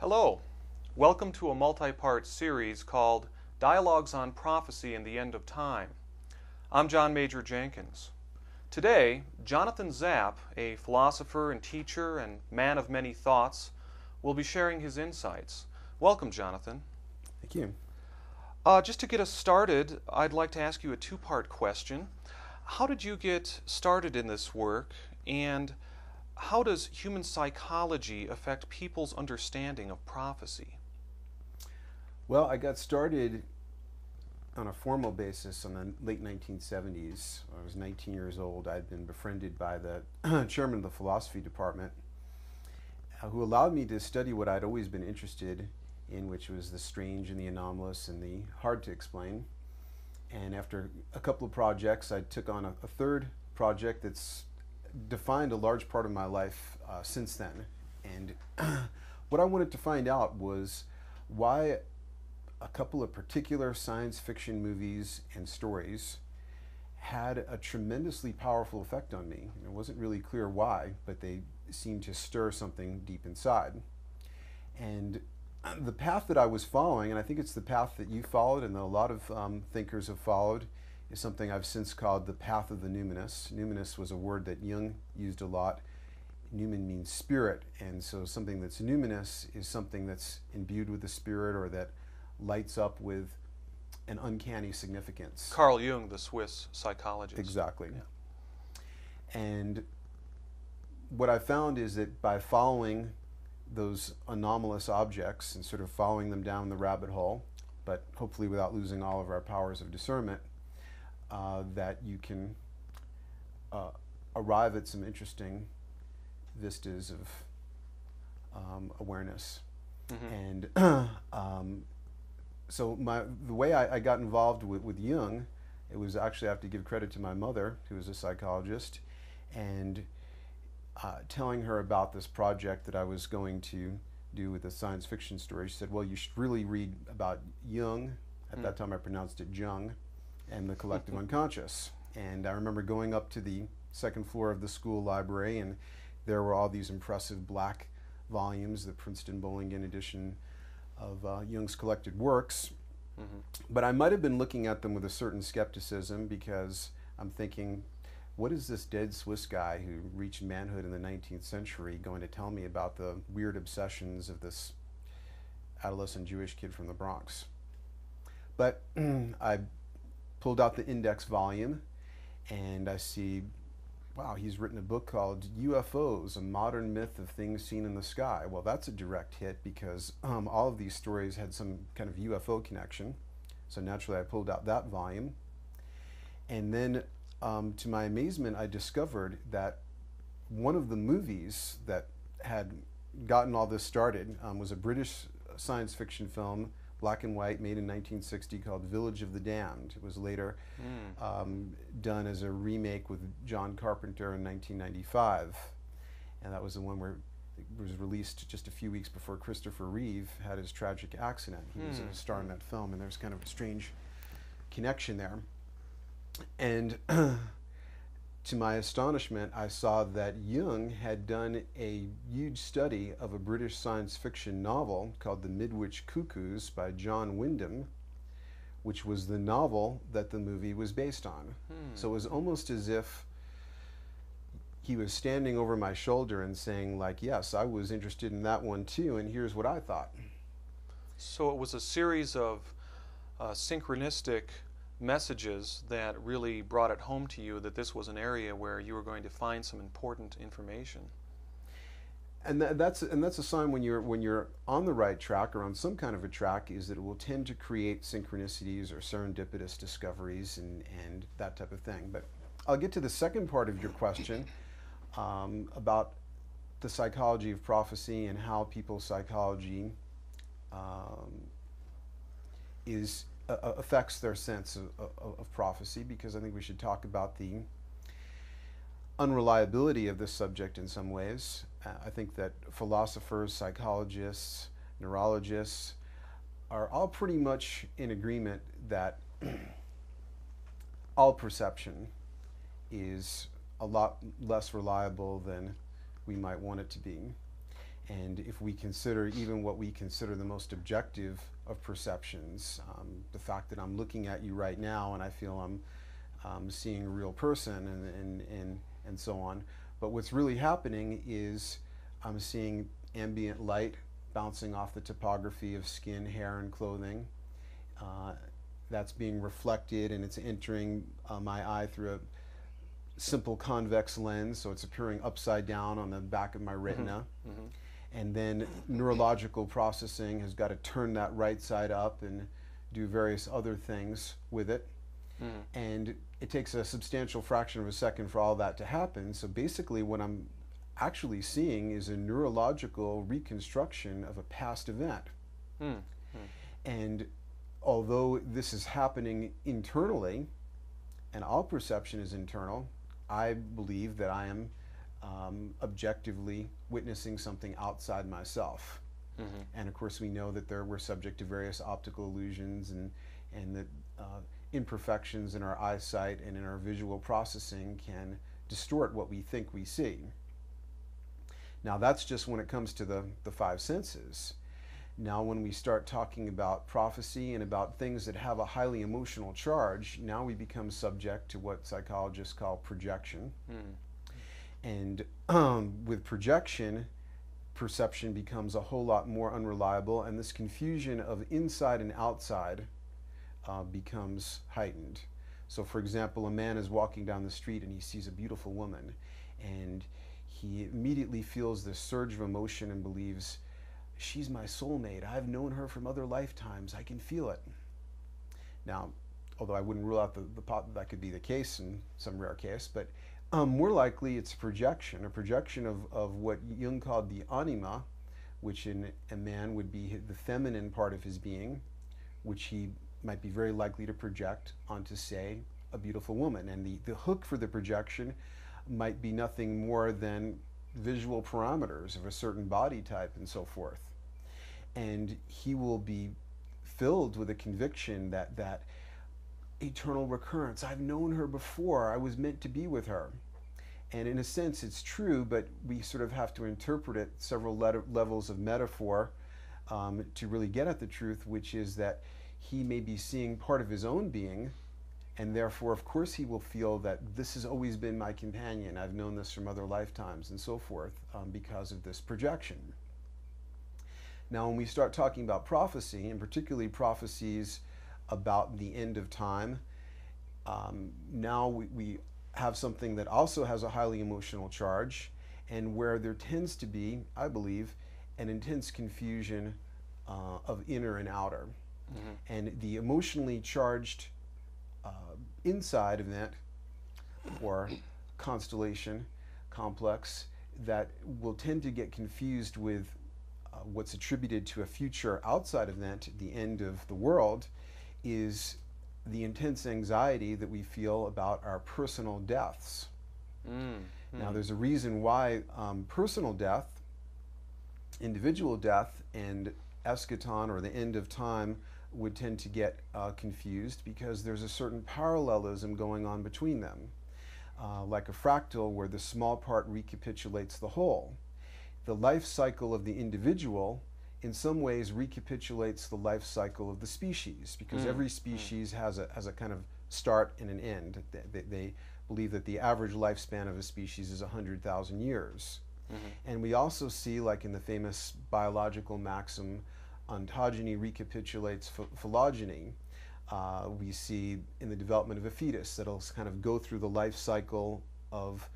Hello. Welcome to a multi-part series called Dialogues on Prophecy and the End of Time. I'm John Major Jenkins. Today, Jonathan Zapp, a philosopher and teacher and man of many thoughts, will be sharing his insights. Welcome, Jonathan. Thank you. Just to get us started, I'd like to ask you a two-part question. How did you get started in this work, and how does human psychology affect people's understanding of prophecy? Well, I got started on a formal basis in the late 1970s. I was 19 years old. I'd been befriended by the chairman of the philosophy department, who allowed me to study what I'd always been interested in, which was the strange and the anomalous and the hard to explain. And after a couple of projects, I took on a third project that's defined a large part of my life since then. And what I wanted to find out was why a couple of particular science fiction movies and stories had a tremendously powerful effect on me. It wasn't really clear why, but they seemed to stir something deep inside. And the path that I was following, and I think it's the path that you followed and that a lot of thinkers have followed, is something I've since called the path of the numinous. Numinous was a word that Jung used a lot. Numen means spirit, and so something that's numinous is something that's imbued with the spirit or that lights up with an uncanny significance. Carl Jung, the Swiss psychologist. Exactly. Yeah. And what I found is that by following those anomalous objects and sort of following them down the rabbit hole, but hopefully without losing all of our powers of discernment, that you can arrive at some interesting vistas of awareness. Mm-hmm. And so the way I got involved with Jung, it was actually, I have to give credit to my mother, who was a psychologist, and telling her about this project that I was going to do with a science fiction story. She said, well, you should really read about Jung. At that time I pronounced it Jung, and the collective unconscious. And I remember going up to the second floor of the school library, and there were all these impressive black volumes, the Princeton Bowlingen edition of Jung's collected works. Mm-hmm. But I might have been looking at them with a certain skepticism, because I'm thinking, what is this dead Swiss guy who reached manhood in the 19th century going to tell me about the weird obsessions of this adolescent Jewish kid from the Bronx? But I pulled out the index volume, and I see, wow, he's written a book called UFOs, a modern myth of things seen in the sky. Well, that's a direct hit, because all of these stories had some kind of UFO connection. So naturally I pulled out that volume. And then to my amazement, I discovered that one of the movies that had gotten all this started was a British science fiction film, black and white, made in 1960, called Village of the Damned. It was later done as a remake with John Carpenter in 1995. And that was the one where it was released just a few weeks before Christopher Reeve had his tragic accident. He was a star in that film, and there's kind of a strange connection there. And to my astonishment, I saw that Jung had done a huge study of a British science fiction novel called The Midwich Cuckoos by John Wyndham, which was the novel that the movie was based on. So it was almost as if he was standing over my shoulder and saying, like, yes, I was interested in that one too, and here's what I thought. So it was a series of synchronistic messages that really brought it home to you that this was an area where you were going to find some important information. And that's a sign when you're on the right track or on some kind of a track, is that it will tend to create synchronicities or serendipitous discoveries and that type of thing. But I'll get to the second part of your question about the psychology of prophecy and how people's psychology affects their sense of prophecy, because I think we should talk about the unreliability of this subject in some ways. I think that philosophers, psychologists, neurologists are all pretty much in agreement that all perception is a lot less reliable than we might want it to be. And if we consider even what we consider the most objective of perceptions, the fact that I'm looking at you right now and I feel I'm seeing a real person and so on. But what's really happening is I'm seeing ambient light bouncing off the topography of skin, hair, and clothing. That's being reflected and it's entering my eye through a simple convex lens, so it's appearing upside down on the back of my retina. Mm-hmm. And then neurological processing has got to turn that right side up and do various other things with it. And it takes a substantial fraction of a second for all that to happen. So basically what I'm actually seeing is a neurological reconstruction of a past event. And although this is happening internally, and all perception is internal, I believe that I am objectively witnessing something outside myself. And of course we know that we're subject to various optical illusions and that imperfections in our eyesight and in our visual processing can distort what we think we see. Now that's just when it comes to the five senses. Now when we start talking about prophecy and about things that have a highly emotional charge, now we become subject to what psychologists call projection. And with projection, perception becomes a whole lot more unreliable, and this confusion of inside and outside becomes heightened. So for example, a man is walking down the street and he sees a beautiful woman, and he immediately feels this surge of emotion and believes, she's my soulmate, I've known her from other lifetimes, I can feel it. Now, although I wouldn't rule out that could be the case in some rare case, but more likely it's a projection of what Jung called the anima, which in a man would be the feminine part of his being, which he might be very likely to project onto, say, a beautiful woman. And the hook for the projection might be nothing more than visual parameters of a certain body type and so forth. And he will be filled with a conviction that eternal recurrence, I've known her before, I was meant to be with her. And in a sense it's true, but we sort of have to interpret it several levels of metaphor to really get at the truth, which is that he may be seeing part of his own being, and therefore of course he will feel that this has always been my companion, I've known this from other lifetimes and so forth, because of this projection. Now when we start talking about prophecy, and particularly prophecies about the end of time, now we have something that also has a highly emotional charge, and where there tends to be, I believe, an intense confusion of inner and outer. And the emotionally charged inside event or constellation complex that will tend to get confused with what's attributed to a future outside event, the end of the world, is the intense anxiety that we feel about our personal deaths. Now there's a reason why personal death, individual death, and eschaton, or the end of time, would tend to get confused, because there's a certain parallelism going on between them, like a fractal where the small part recapitulates the whole. The life cycle of the individual in some ways recapitulates the life cycle of the species, because every species has a kind of start and an end. They believe that the average lifespan of a species is 100,000 years. And we also see, like in the famous biological maxim, ontogeny recapitulates phylogeny. We see in the development of a fetus that it'll kind of go through the life cycle of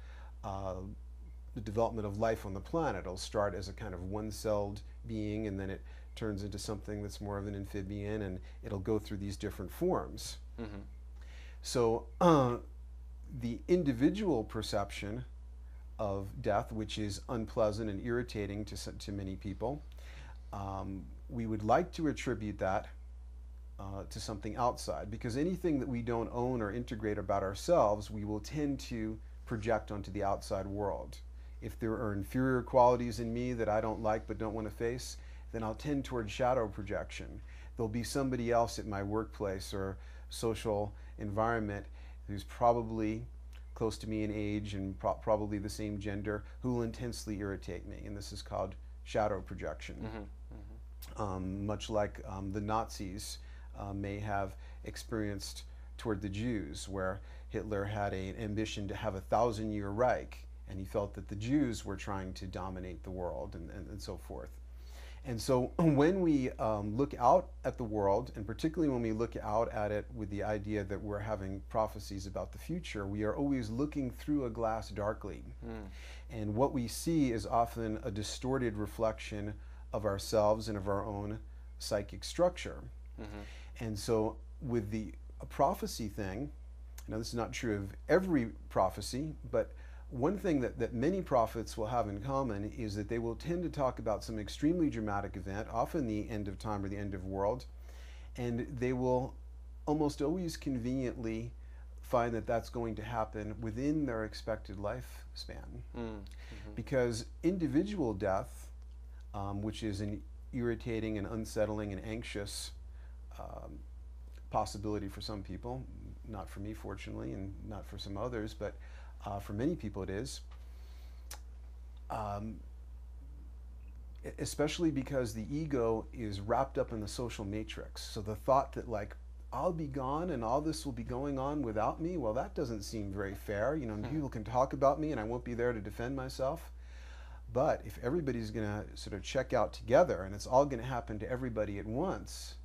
the development of life on the planet. It'll start as a kind of one-celled being, and then it turns into something that's more of an amphibian, and it'll go through these different forms. So the individual perception of death, which is unpleasant and irritating to many people, we would like to attribute that to something outside, because anything that we don't own or integrate about ourselves, we will tend to project onto the outside world. If there are inferior qualities in me that I don't like but don't want to face, then I'll tend toward shadow projection. There'll be somebody else at my workplace or social environment who's probably close to me in age and probably the same gender, who will intensely irritate me. And this is called shadow projection. Much like the Nazis may have experienced toward the Jews, where Hitler had an ambition to have a 1,000-year Reich, and he felt that the Jews were trying to dominate the world, and so forth. And so when we look out at the world, and particularly when we look out at it with the idea that we're having prophecies about the future, we are always looking through a glass darkly. And what we see is often a distorted reflection of ourselves and of our own psychic structure. And so with the prophecy thing, now this is not true of every prophecy, but one thing that many prophets will have in common is that they will tend to talk about some extremely dramatic event, often the end of time or the end of world, and they will almost always conveniently find that that's going to happen within their expected lifespan. Because individual death, which is an irritating and unsettling and anxious possibility for some people, not for me fortunately, and not for some others, but for many people it is, especially because the ego is wrapped up in the social matrix. So the thought that, like, I'll be gone and all this will be going on without me, well, that doesn't seem very fair. You know, people can talk about me and I won't be there to defend myself. But if everybody's going to sort of check out together and it's all going to happen to everybody at once,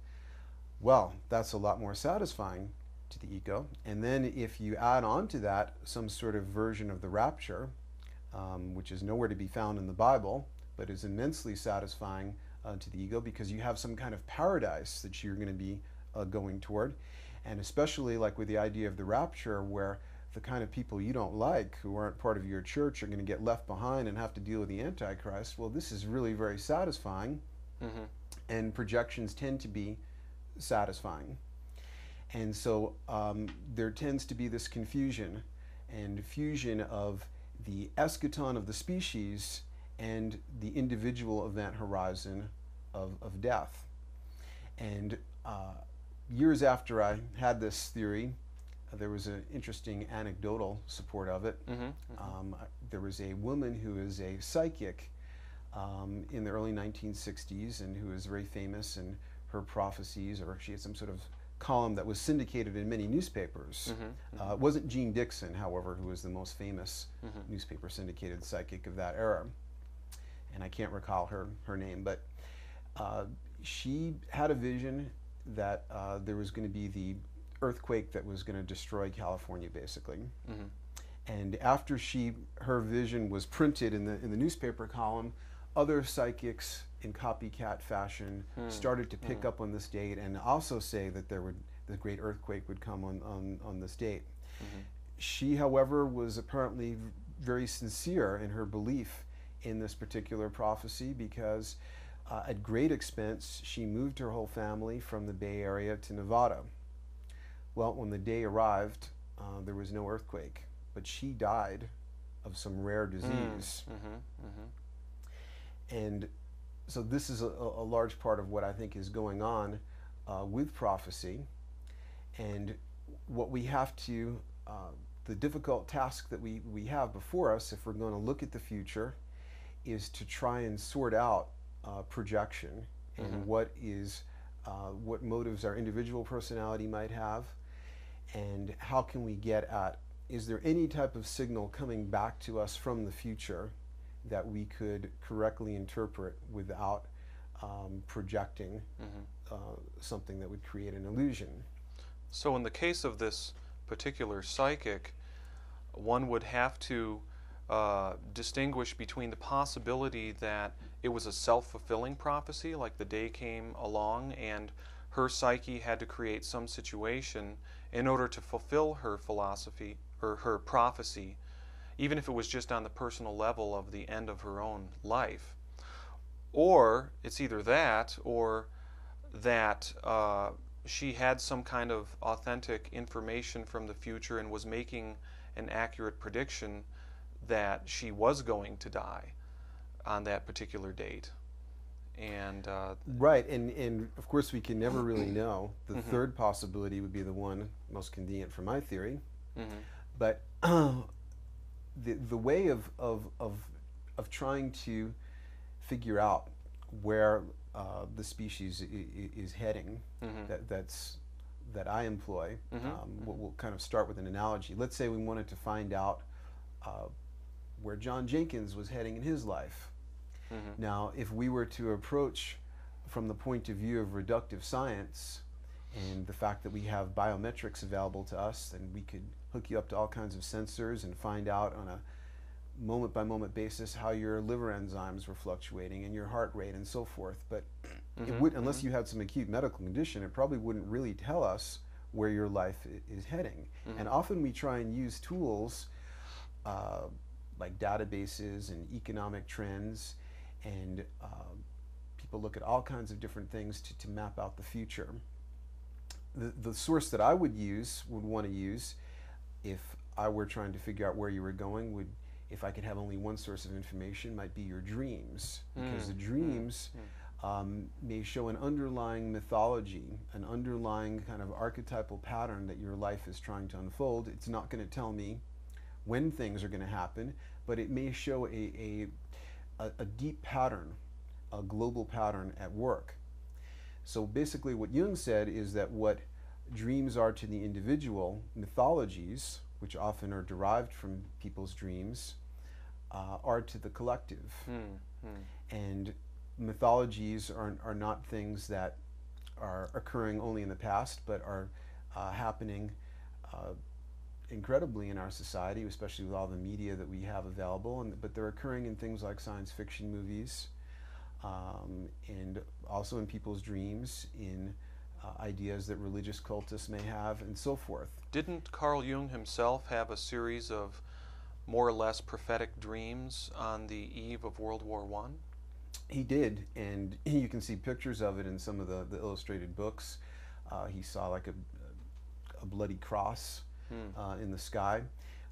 well, that's a lot more satisfying to the ego. And then if you add on to that some sort of version of the rapture, which is nowhere to be found in the Bible, but is immensely satisfying to the ego, because you have some kind of paradise that you're going to be going toward. And especially like with the idea of the rapture, where the kind of people you don't like, who aren't part of your church, are going to get left behind and have to deal with the Antichrist. Well, this is really very satisfying. And projections tend to be satisfying. And so there tends to be this confusion and fusion of the eschaton of the species and the individual event horizon of death. And years after I had this theory, there was an interesting anecdotal support of it. There was a woman who is a psychic in the early 1960s and who is very famous in her prophecies, or she had some sort of column that was syndicated in many newspapers. It wasn't Jean Dixon, however, who was the most famous newspaper syndicated psychic of that era. And I can't recall her name, but she had a vision that there was going to be the earthquake that was going to destroy California, basically. And after her vision was printed in the newspaper column, other psychics in copycat fashion started to pick up on this date and also say that the great earthquake would come on this date. She, however, was apparently very sincere in her belief in this particular prophecy, because at great expense she moved her whole family from the Bay Area to Nevada. Well, when the day arrived, there was no earthquake, but she died of some rare disease. And so this is a large part of what I think is going on with prophecy. And what we have to, the difficult task that we have before us, if we're going to look at the future, is to try and sort out projection and what motives our individual personality might have, and how can we get at, is there any type of signal coming back to us from the future that we could correctly interpret without projecting something that would create an illusion. So in the case of this particular psychic, one would have to distinguish between the possibility that it was a self-fulfilling prophecy, like the day came along and her psyche had to create some situation in order to fulfill her philosophy or her prophecy, even if it was just on the personal level of the end of her own life. Or it's either that, or that she had some kind of authentic information from the future and was making an accurate prediction that she was going to die on that particular date. And right, and of course we can never really know. The third possibility would be the one most convenient for my theory. But the way of trying to figure out where the species is heading, that I employ. We'll kind of start with an analogy. Let's say we wanted to find out where John Jenkins was heading in his life. Now, if we were to approach from the point of view of reductive science and the fact that we have biometrics available to us, then we could hook you up to all kinds of sensors and find out on a moment-by-moment basis how your liver enzymes were fluctuating and your heart rate and so forth. But it would, unless you had some acute medical condition, it probably wouldn't really tell us where your life is heading. And often we try and use tools like databases and economic trends, and people look at all kinds of different things to map out the future. The source that I would want to use if I were trying to figure out where you were going would, if I could have only one source of information, might be your dreams, because the dreams may show an underlying mythology, an underlying kind of archetypal pattern that your life is trying to unfold. It's not going to tell me when things are going to happen, but it may show a deep pattern, a global pattern at work. So basically what Jung said is that what dreams are to the individual, mythologies, which often are derived from people's dreams, are to the collective. And mythologies are not things that are occurring only in the past, but are happening incredibly in our society, especially with all the media that we have available. But they're occurring in things like science fiction movies, and also in people's dreams, in ideas that religious cultists may have, and so forth. Didn't Carl Jung himself have a series of more or less prophetic dreams on the eve of World War I? He did, and you can see pictures of it in some of the illustrated books. He saw like a bloody cross in the sky.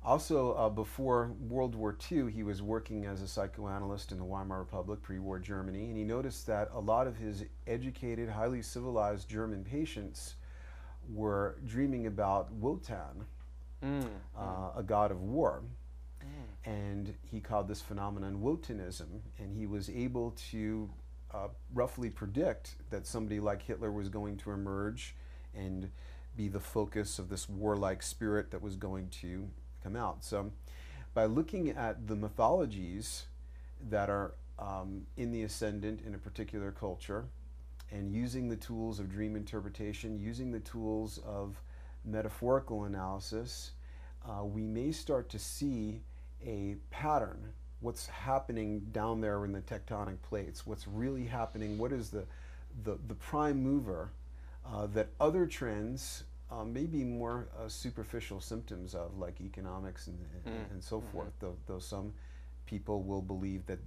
Also, before World War II, he was working as a psychoanalyst in the Weimar Republic, pre-war Germany, and he noticed that a lot of his educated, highly civilized German patients were dreaming about Wotan, a god of war. And he called this phenomenon Wotanism, and he was able to roughly predict that somebody like Hitler was going to emerge and be the focus of this warlike spirit that was going to come out. So by looking at the mythologies that are in the ascendant in a particular culture, and using the tools of dream interpretation, using the tools of metaphorical analysis, we may start to see a pattern. What's happening down there in the tectonic plates? What's really happening? What is the prime mover that other trends may be more superficial symptoms of, like economics and so forth, though some people will believe that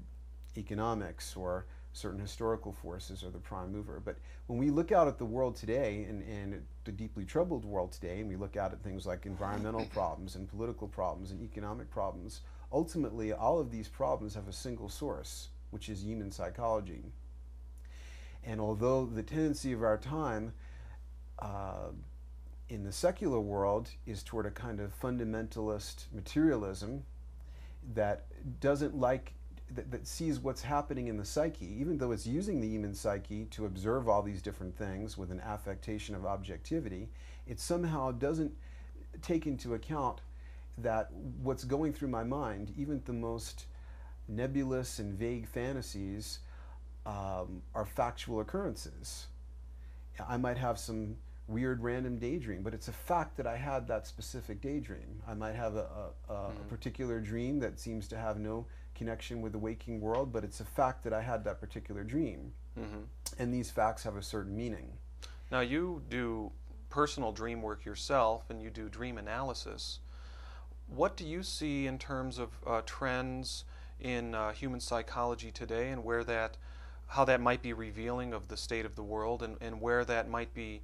economics or certain historical forces are the prime mover. But when we look out at the world today, and the deeply troubled world today, and we look out at things like environmental problems and political problems and economic problems, ultimately all of these problems have a single source, which is human psychology. And although the tendency of our time in the secular world is toward a kind of fundamentalist materialism that doesn't like, that sees what's happening in the psyche, even though it's using the human psyche to observe all these different things with an affectation of objectivity, it somehow doesn't take into account that what's going through my mind, even the most nebulous and vague fantasies, are factual occurrences. I might have some weird random daydream, but it's a fact that I had that specific daydream. I might have a particular dream that seems to have no connection with the waking world, but it's a fact that I had that particular dream. And these facts have a certain meaning. Now, you do personal dream work yourself, and you do dream analysis. What do you see in terms of trends in human psychology today, and how that might be revealing of the state of the world, and where that might be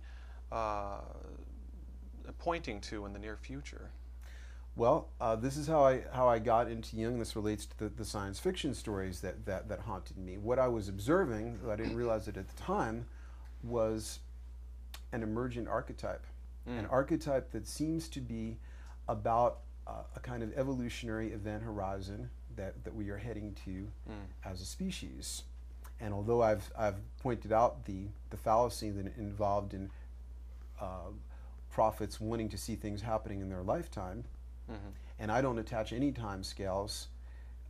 pointing to in the near future? Well, this is how I got into Jung. This relates to the science fiction stories that haunted me. What I was observing, though I didn't realize it at the time, was an emergent archetype. An archetype that seems to be about a kind of evolutionary event horizon that we are heading to as a species. And although I've pointed out the fallacy that involved in prophets wanting to see things happening in their lifetime, and I don't attach any time scales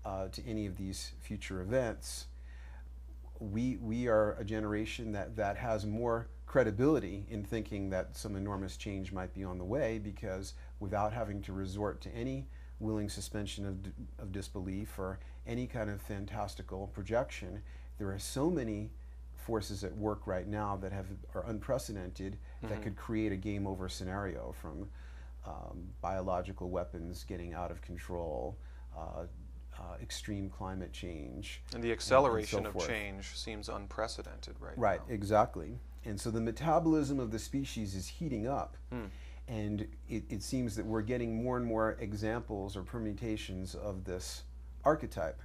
to any of these future events, we are a generation that has more credibility in thinking that some enormous change might be on the way, because without having to resort to any willing suspension of disbelief or any kind of fantastical projection, there are so many forces at work right now that are unprecedented, that could create a game over scenario, from biological weapons getting out of control, extreme climate change. And the acceleration and so of forth. change seems unprecedented right now. Right, exactly. And so the metabolism of the species is heating up. And it seems that we're getting more and more examples or permutations of this archetype.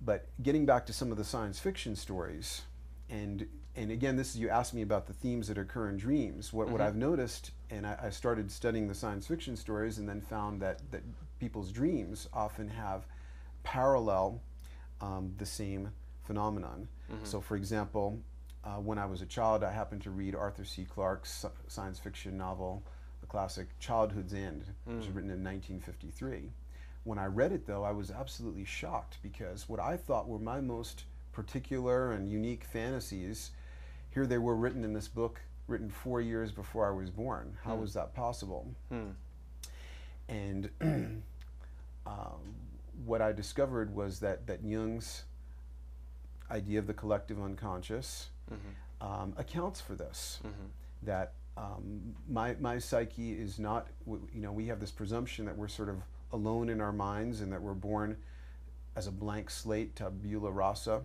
But getting back to some of the science fiction stories, and again, this is, you asked me about the themes that occur in dreams. What I've noticed, and I started studying the science fiction stories and then found that people's dreams often have parallel the same phenomenon. So for example, when I was a child, I happened to read Arthur C. Clarke's science fiction novel, the classic Childhood's End, which was written in 1953. When I read it, though, I was absolutely shocked, because what I thought were my most particular and unique fantasies, here they were written in this book, written 4 years before I was born. How was that possible? And what I discovered was that Jung's idea of the collective unconscious accounts for this. That my psyche is not, we have this presumption that we're sort of alone in our minds and that we're born as a blank slate, tabula rasa.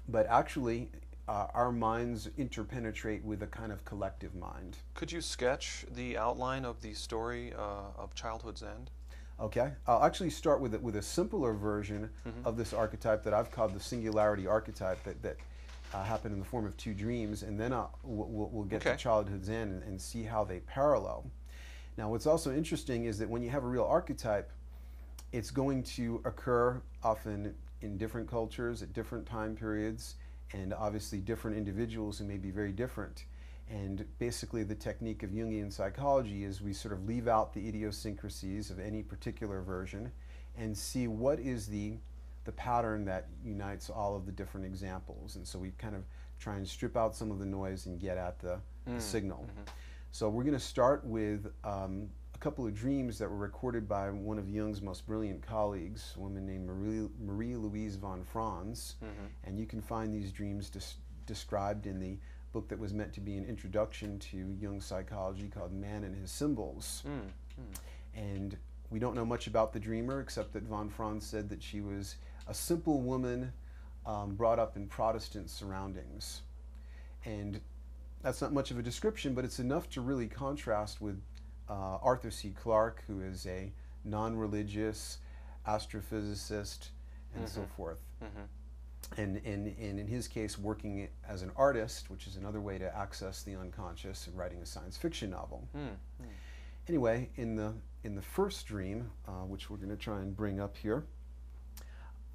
But actually, our minds interpenetrate with a kind of collective mind. Could you sketch the outline of the story of Childhood's End? Okay, I'll actually start with a simpler version of this archetype that I've called the singularity archetype, that happened in the form of two dreams, and then we'll get to Childhood's End and see how they parallel. Now, what's also interesting is that when you have a real archetype, it's going to occur often in different cultures at different time periods, and obviously different individuals who may be very different. And basically the technique of Jungian psychology is we sort of leave out the idiosyncrasies of any particular version and see what is the pattern that unites all of the different examples. And so we kind of try and strip out some of the noise and get at the signal. So we're going to start with a couple of dreams that were recorded by one of Jung's most brilliant colleagues, a woman named Marie-Louise von Franz. And you can find these dreams described in the book that was meant to be an introduction to Jung's psychology, called Man and His Symbols. And we don't know much about the dreamer, except that von Franz said that she was a simple woman brought up in Protestant surroundings. And that's not much of a description, but it's enough to really contrast with Arthur C. Clarke, who is a non-religious astrophysicist and so forth. And in his case, working as an artist, which is another way to access the unconscious, and writing a science fiction novel. Anyway, in the first dream, which we're going to try and bring up here,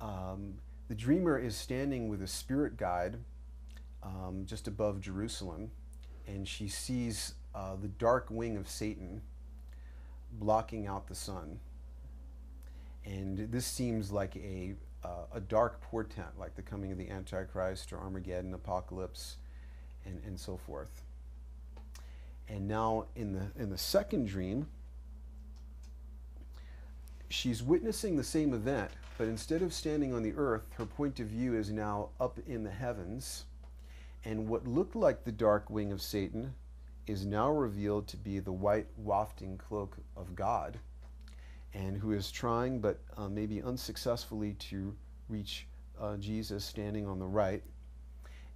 the dreamer is standing with a spirit guide just above Jerusalem, and she sees the dark wing of Satan blocking out the sun. And this seems like a dark portent, like the coming of the Antichrist or Armageddon, apocalypse, and so forth. And now in the second dream, she's witnessing the same event, but instead of standing on the earth, her point of view is now up in the heavens. And what looked like the dark wing of Satan is now revealed to be the white wafting cloak of God, and who is trying, but maybe unsuccessfully, to reach Jesus standing on the right.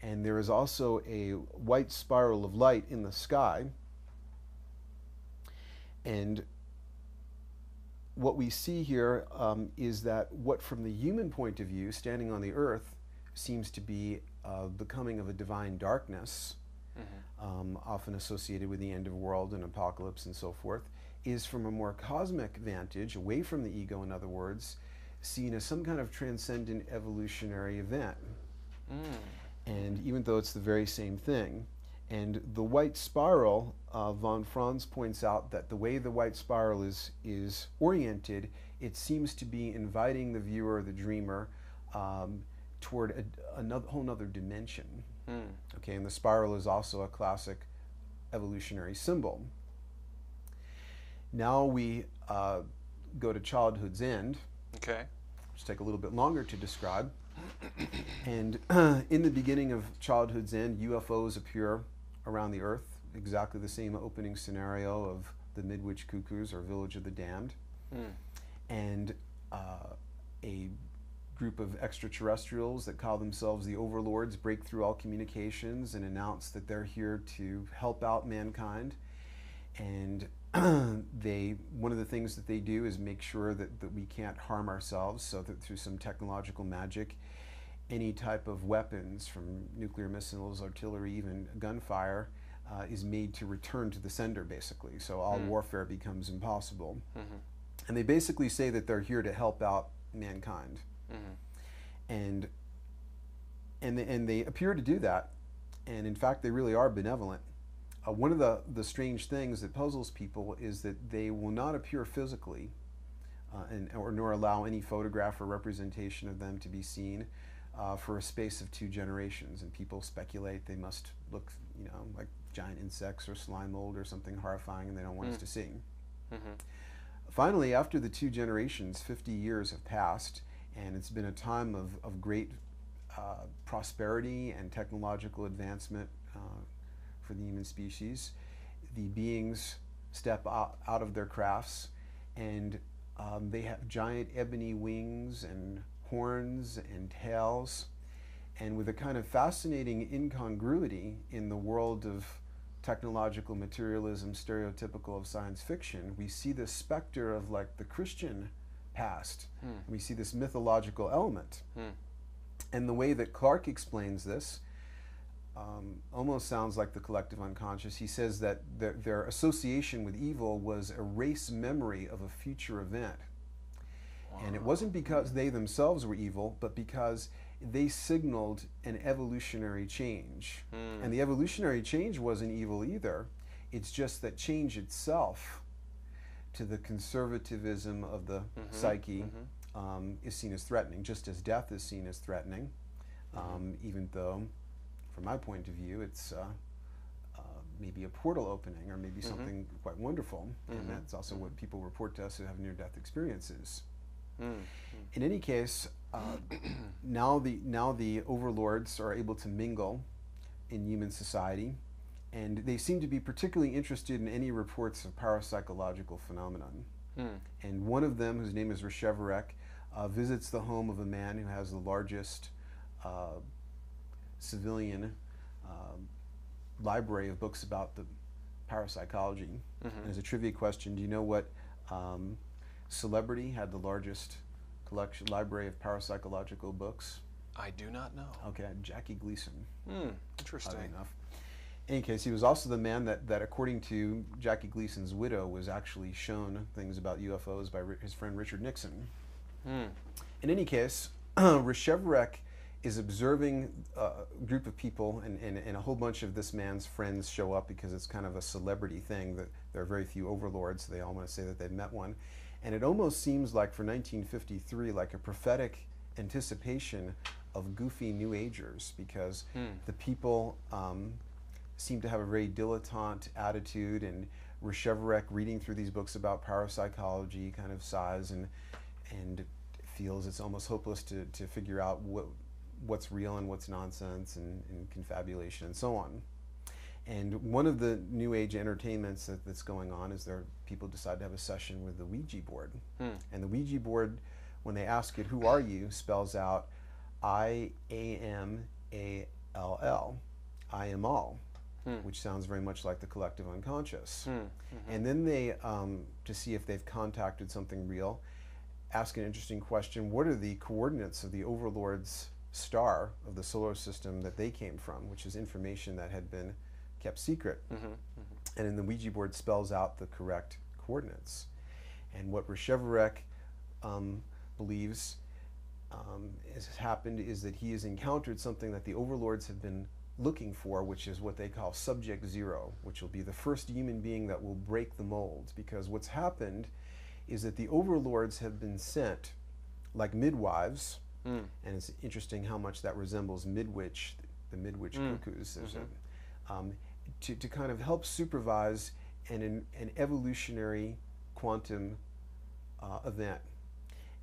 And there is also a white spiral of light in the sky. And what we see here is that what, from the human point of view, standing on the earth, seems to be the coming of a divine darkness, often associated with the end of world and apocalypse and so forth, is, from a more cosmic vantage, away from the ego, in other words, seen as some kind of transcendent evolutionary event. Mm. And even though it's the very same thing, and the white spiral, von Franz points out that the way the white spiral is oriented, it seems to be inviting the viewer, the dreamer, toward another whole nother dimension. Mm. Okay, and the spiral is also a classic evolutionary symbol. Now we go to childhood's end, Okay. which take a little bit longer to describe. And in the beginning of childhood's end, UFOs appear around the Earth, exactly the same opening scenario of the Midwich Cuckoos or Village of the Damned. Mm. And a group of extraterrestrials that call themselves the Overlords break through all communications and announce that they're here to help out mankind. And one of the things that they do is make sure that we can't harm ourselves, so that through some technological magic, any type of weapons, from nuclear missiles, artillery, even gunfire, is made to return to the sender, basically. So all warfare becomes impossible. Mm-hmm. And they basically say that they're here to help out mankind. Mm-hmm. And they appear to do that. And in fact, they really are benevolent. One of the strange things that puzzles people is that they will not appear physically, nor allow any photograph or representation of them to be seen for a space of 2 generations. And people speculate they must look, like giant insects or slime mold or something horrifying, and they don't want us to see. Mm-hmm. Finally, after the 2 generations, 50 years have passed, and it's been a time of great prosperity and technological advancement for the human species. The beings step out of their crafts, and they have giant ebony wings and horns and tails, and with a kind of fascinating incongruity in the world of technological materialism, stereotypical of science fiction, we see this specter of like the Christian past. We see this mythological element. And the way that Clarke explains this almost sounds like the collective unconscious. He says that their association with evil was a race memory of a future event. Wow. And it wasn't because they themselves were evil, but because they signaled an evolutionary change. And the evolutionary change wasn't evil either. It's just that change itself, to the conservatism of the psyche, is seen as threatening, just as death is seen as threatening, even though, from my point of view, it's maybe a portal opening or maybe something quite wonderful. And that's also what people report to us who have near-death experiences. In any case, now the overlords are able to mingle in human society, and they seem to be particularly interested in any reports of parapsychological phenomenon. And one of them, whose name is Reshevarek, visits the home of a man who has the largest civilian library of books about the parapsychology. And as a trivia question, do you know what celebrity had the largest library of parapsychological books? I do not know. Okay, Jackie Gleason. Interesting. Oddly enough. In any case, he was also the man that according to Jackie Gleason's widow, was actually shown things about UFOs by his friend Richard Nixon. In any case, Reshevarek is observing a group of people, and a whole bunch of this man's friends show up because it's kind of a celebrity thing, that there are very few overlords, so they all want to say that they've met one. And it almost seems like, for 1953, like a prophetic anticipation of goofy New Agers, because the people seem to have a very dilettante attitude, and Reshevarek, reading through these books about parapsychology, kind of sighs and feels it's almost hopeless to figure out what's real and what's nonsense, and confabulation and so on. And one of the New Age entertainments that's going on is people decide to have a session with the Ouija board. And the Ouija board, when they ask it, "Who are you?" spells out I-A-M-A-L-L, I am all, which sounds very much like the collective unconscious. And then they, to see if they've contacted something real, ask an interesting question: what are the coordinates of the overlord's star of the solar system that they came from, which is information that had been kept secret. And then the Ouija board spells out the correct coordinates. And what Reshevarek believes has happened is that he has encountered something that the overlords have been looking for, which is what they call subject zero, which will be the first human being that will break the mold. Because what's happened is that the overlords have been sent like midwives, and it's interesting how much that resembles midwich, the midwich cuckoos. There's to kind of help supervise an evolutionary quantum event.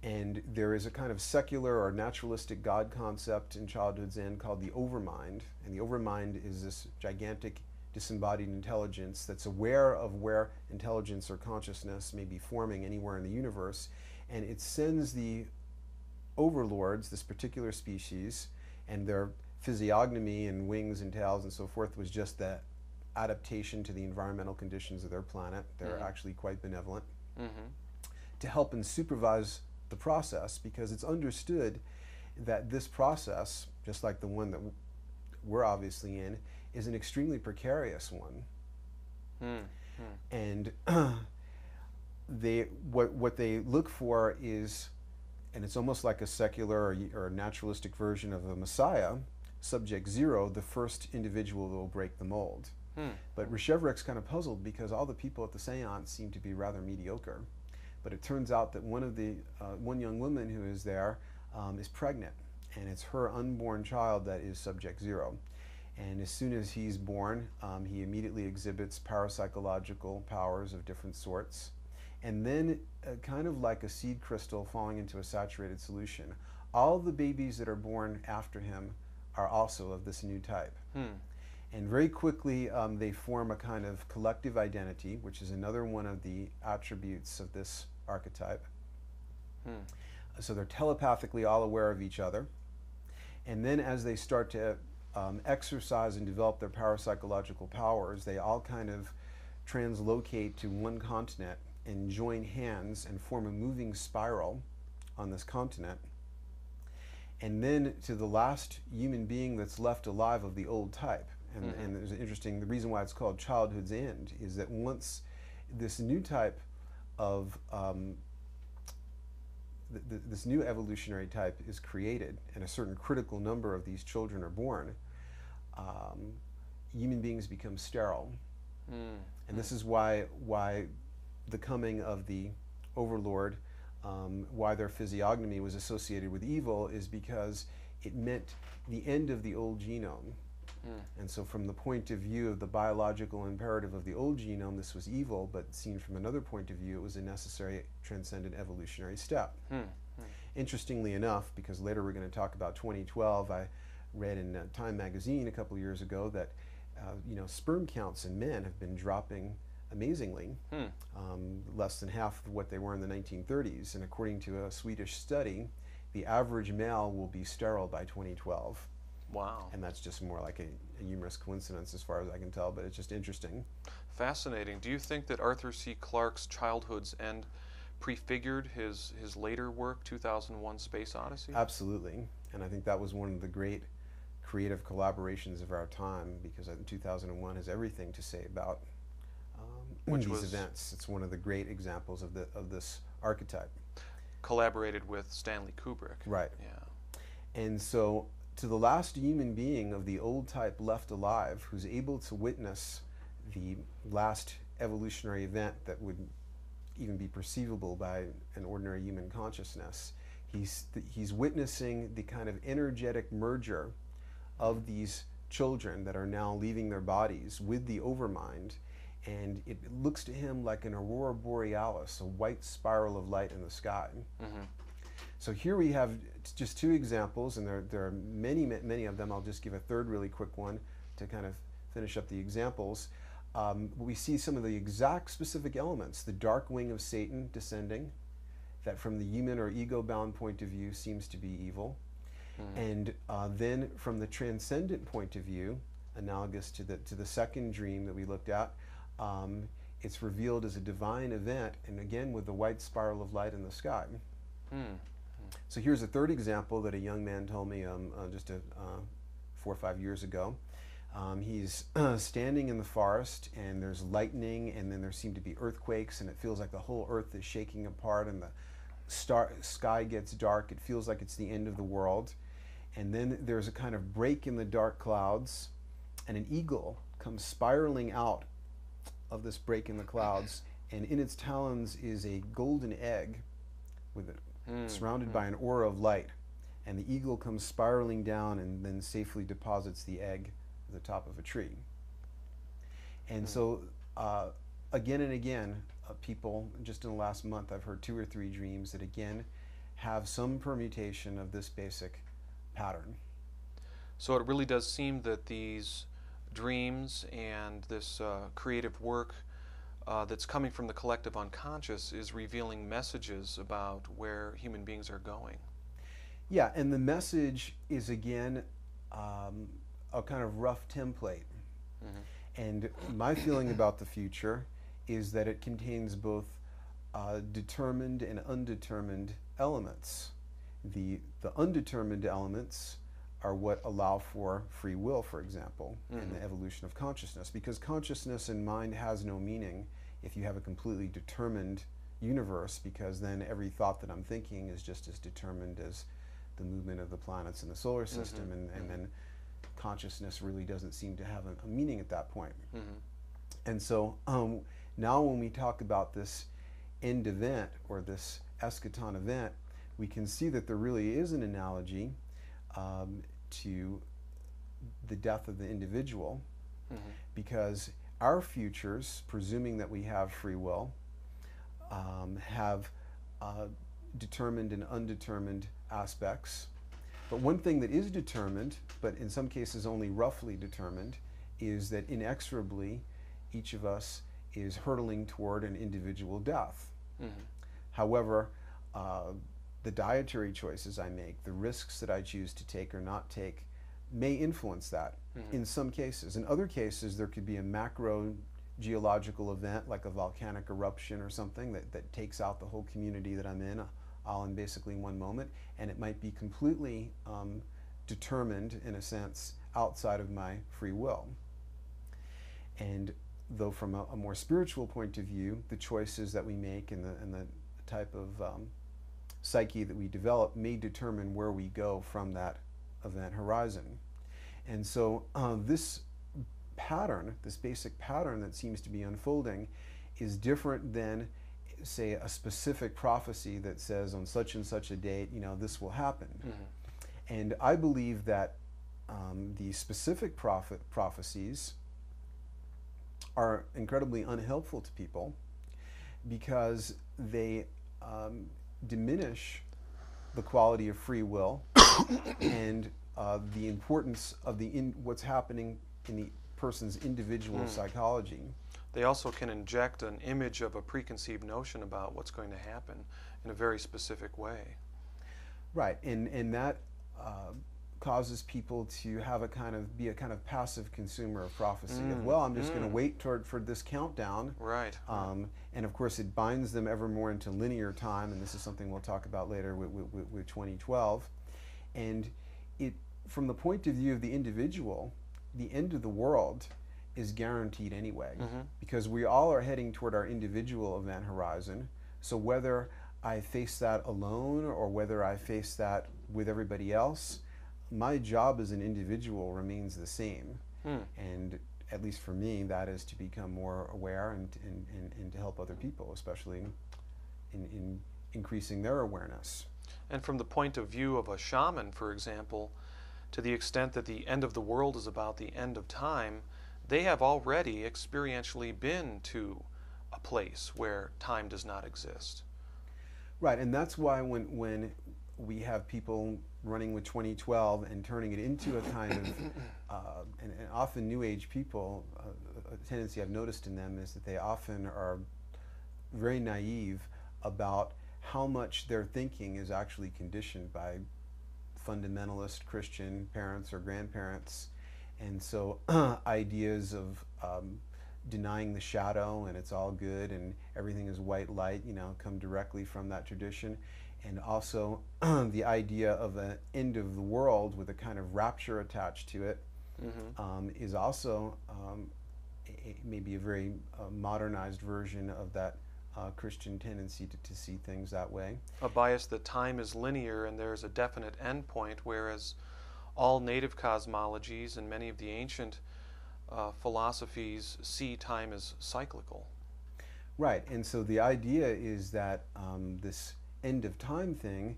And there is a kind of secular or naturalistic God concept in childhood's end called the overmind. And the overmind is this gigantic disembodied intelligence that's aware of where intelligence or consciousness may be forming anywhere in the universe. And it sends the overlords, this particular species, and their physiognomy and wings and tails and so forth was just that adaptation to the environmental conditions of their planet. They're actually quite benevolent. To help and supervise the process, because it's understood that this process, just like the one that we're obviously in, is an extremely precarious one. And what they look for is, and it's almost like a secular or a naturalistic version of a Messiah, subject zero, the first individual that will break the mold. But Resheverek's kind of puzzled because all the people at the seance seem to be rather mediocre. But it turns out that one young woman who is there is pregnant, and it's her unborn child that is subject zero. And as soon as he's born, he immediately exhibits parapsychological powers of different sorts. And then, kind of like a seed crystal falling into a saturated solution, all the babies that are born after him are also of this new type. And very quickly, they form a kind of collective identity, which is another one of the attributes of this archetype. So they're telepathically all aware of each other. And then as they start to exercise and develop their parapsychological powers, they all kind of translocate to one continent and join hands and form a moving spiral on this continent. And then to the last human being that's left alive of the old type. And there's an interesting, the reason why it's called childhood's end is that once this new type of, this new evolutionary type is created and a certain critical number of these children are born, human beings become sterile. And this is why the coming of the overlord, why their physiognomy was associated with evil, is because it meant the end of the old genome. And so from the point of view of the biological imperative of the old genome, this was evil, but seen from another point of view, it was a necessary transcendent evolutionary step. Interestingly enough, because later we're going to talk about 2012, I read in Time magazine a couple of years ago that sperm counts in men have been dropping amazingly, less than half of what they were in the 1930s. And according to a Swedish study, the average male will be sterile by 2012. Wow. And that's just more like a humorous coincidence as far as I can tell, but it's just interesting. Fascinating. Do you think that Arthur C. Clarke's Childhood's End prefigured his later work, 2001: Space Odyssey? Absolutely. And I think that was one of the great creative collaborations of our time, because 2001 has everything to say about these events. It's one of the great examples of this archetype. Collaborated with Stanley Kubrick. Right. Yeah. And so to the last human being of the old type left alive, who's able to witness the last evolutionary event that would even be perceivable by an ordinary human consciousness, he's witnessing the kind of energetic merger of these children that are now leaving their bodies with the overmind, and it looks to him like an aurora borealis, a white spiral of light in the sky. So here we have just two examples, and there are many of them. I'll just give a third really quick one to kind of finish up the examples. We see some of the exact specific elements. The dark wing of Satan descending, that from the human or ego-bound point of view seems to be evil. And then from the transcendent point of view, analogous to the second dream that we looked at, it's revealed as a divine event, and again with the white spiral of light in the sky. So here's a third example that a young man told me just 4 or 5 years ago. He's standing in the forest, and there's lightning, and then there seem to be earthquakes, and it feels like the whole earth is shaking apart, and the sky gets dark. It feels like it's the end of the world. And then there's a kind of break in the dark clouds, and an eagle comes spiraling out of this break in the clouds, and in its talons is a golden egg with it surrounded by an aura of light. And the eagle comes spiraling down and then safely deposits the egg at the top of a tree. And so again and again, people, just in the last month, I've heard 2 or 3 dreams that again have some permutation of this basic pattern. So it really does seem that these dreams and this creative work that's coming from the collective unconscious is revealing messages about where human beings are going. Yeah, and the message is again a kind of rough template. And my feeling about the future is that it contains both determined and undetermined elements. The undetermined elements are what allow for free will, for example, in the evolution of consciousness, because consciousness and mind has no meaning if you have a completely determined universe, because then every thought that I'm thinking is just as determined as the movement of the planets in the solar system, and then consciousness really doesn't seem to have a meaning at that point. And so now when we talk about this end event or this eschaton event, we can see that there really is an analogy to the death of the individual, because our futures, presuming that we have free will, have determined and undetermined aspects. But one thing that is determined, but in some cases only roughly determined, is that inexorably each of us is hurtling toward an individual death. However, the dietary choices I make, the risks that I choose to take or not take, may influence that in some cases. In other cases, there could be a macro geological event like a volcanic eruption or something that takes out the whole community that I'm in, all in basically one moment, and it might be completely determined, in a sense, outside of my free will. And though from a more spiritual point of view, the choices that we make and the type of psyche that we develop may determine where we go from that event horizon. And so this pattern, this basic pattern that seems to be unfolding, is different than, say, a specific prophecy that says on such and such a date, this will happen. And I believe that the specific prophecies are incredibly unhelpful to people because they diminish the quality of free will and the importance of what's happening in the person's individual psychology. They also can inject an image of a preconceived notion about what's going to happen in a very specific way. Right, and that causes people to be a kind of passive consumer of prophecy. Well, I'm just going to wait for this countdown. Right. And of course, it binds them ever more into linear time, and this is something we'll talk about later with 2012. And from the point of view of the individual, the end of the world is guaranteed anyway, because we all are heading toward our individual event horizon. So whether I face that alone or whether I face that with everybody else, my job as an individual remains the same. And at least for me, that is to become more aware and to help other people, especially in increasing their awareness. And from the point of view of a shaman, for example, to the extent that the end of the world is about the end of time, they have already experientially been to a place where time does not exist. Right, and that's why when we have people running with 2012 and turning it into a kind of, and often New Age people, a tendency I've noticed in them is that they often are very naive about how much their thinking is actually conditioned by fundamentalist Christian parents or grandparents. And so ideas of denying the shadow and it's all good and everything is white light, come directly from that tradition. And also the idea of an end of the world with a kind of rapture attached to it is also maybe a very modernized version of that Christian tendency to see things that way. A bias that time is linear and there's a definite endpoint, whereas all native cosmologies and many of the ancient philosophies see time as cyclical. Right, and so the idea is that this end of time thing,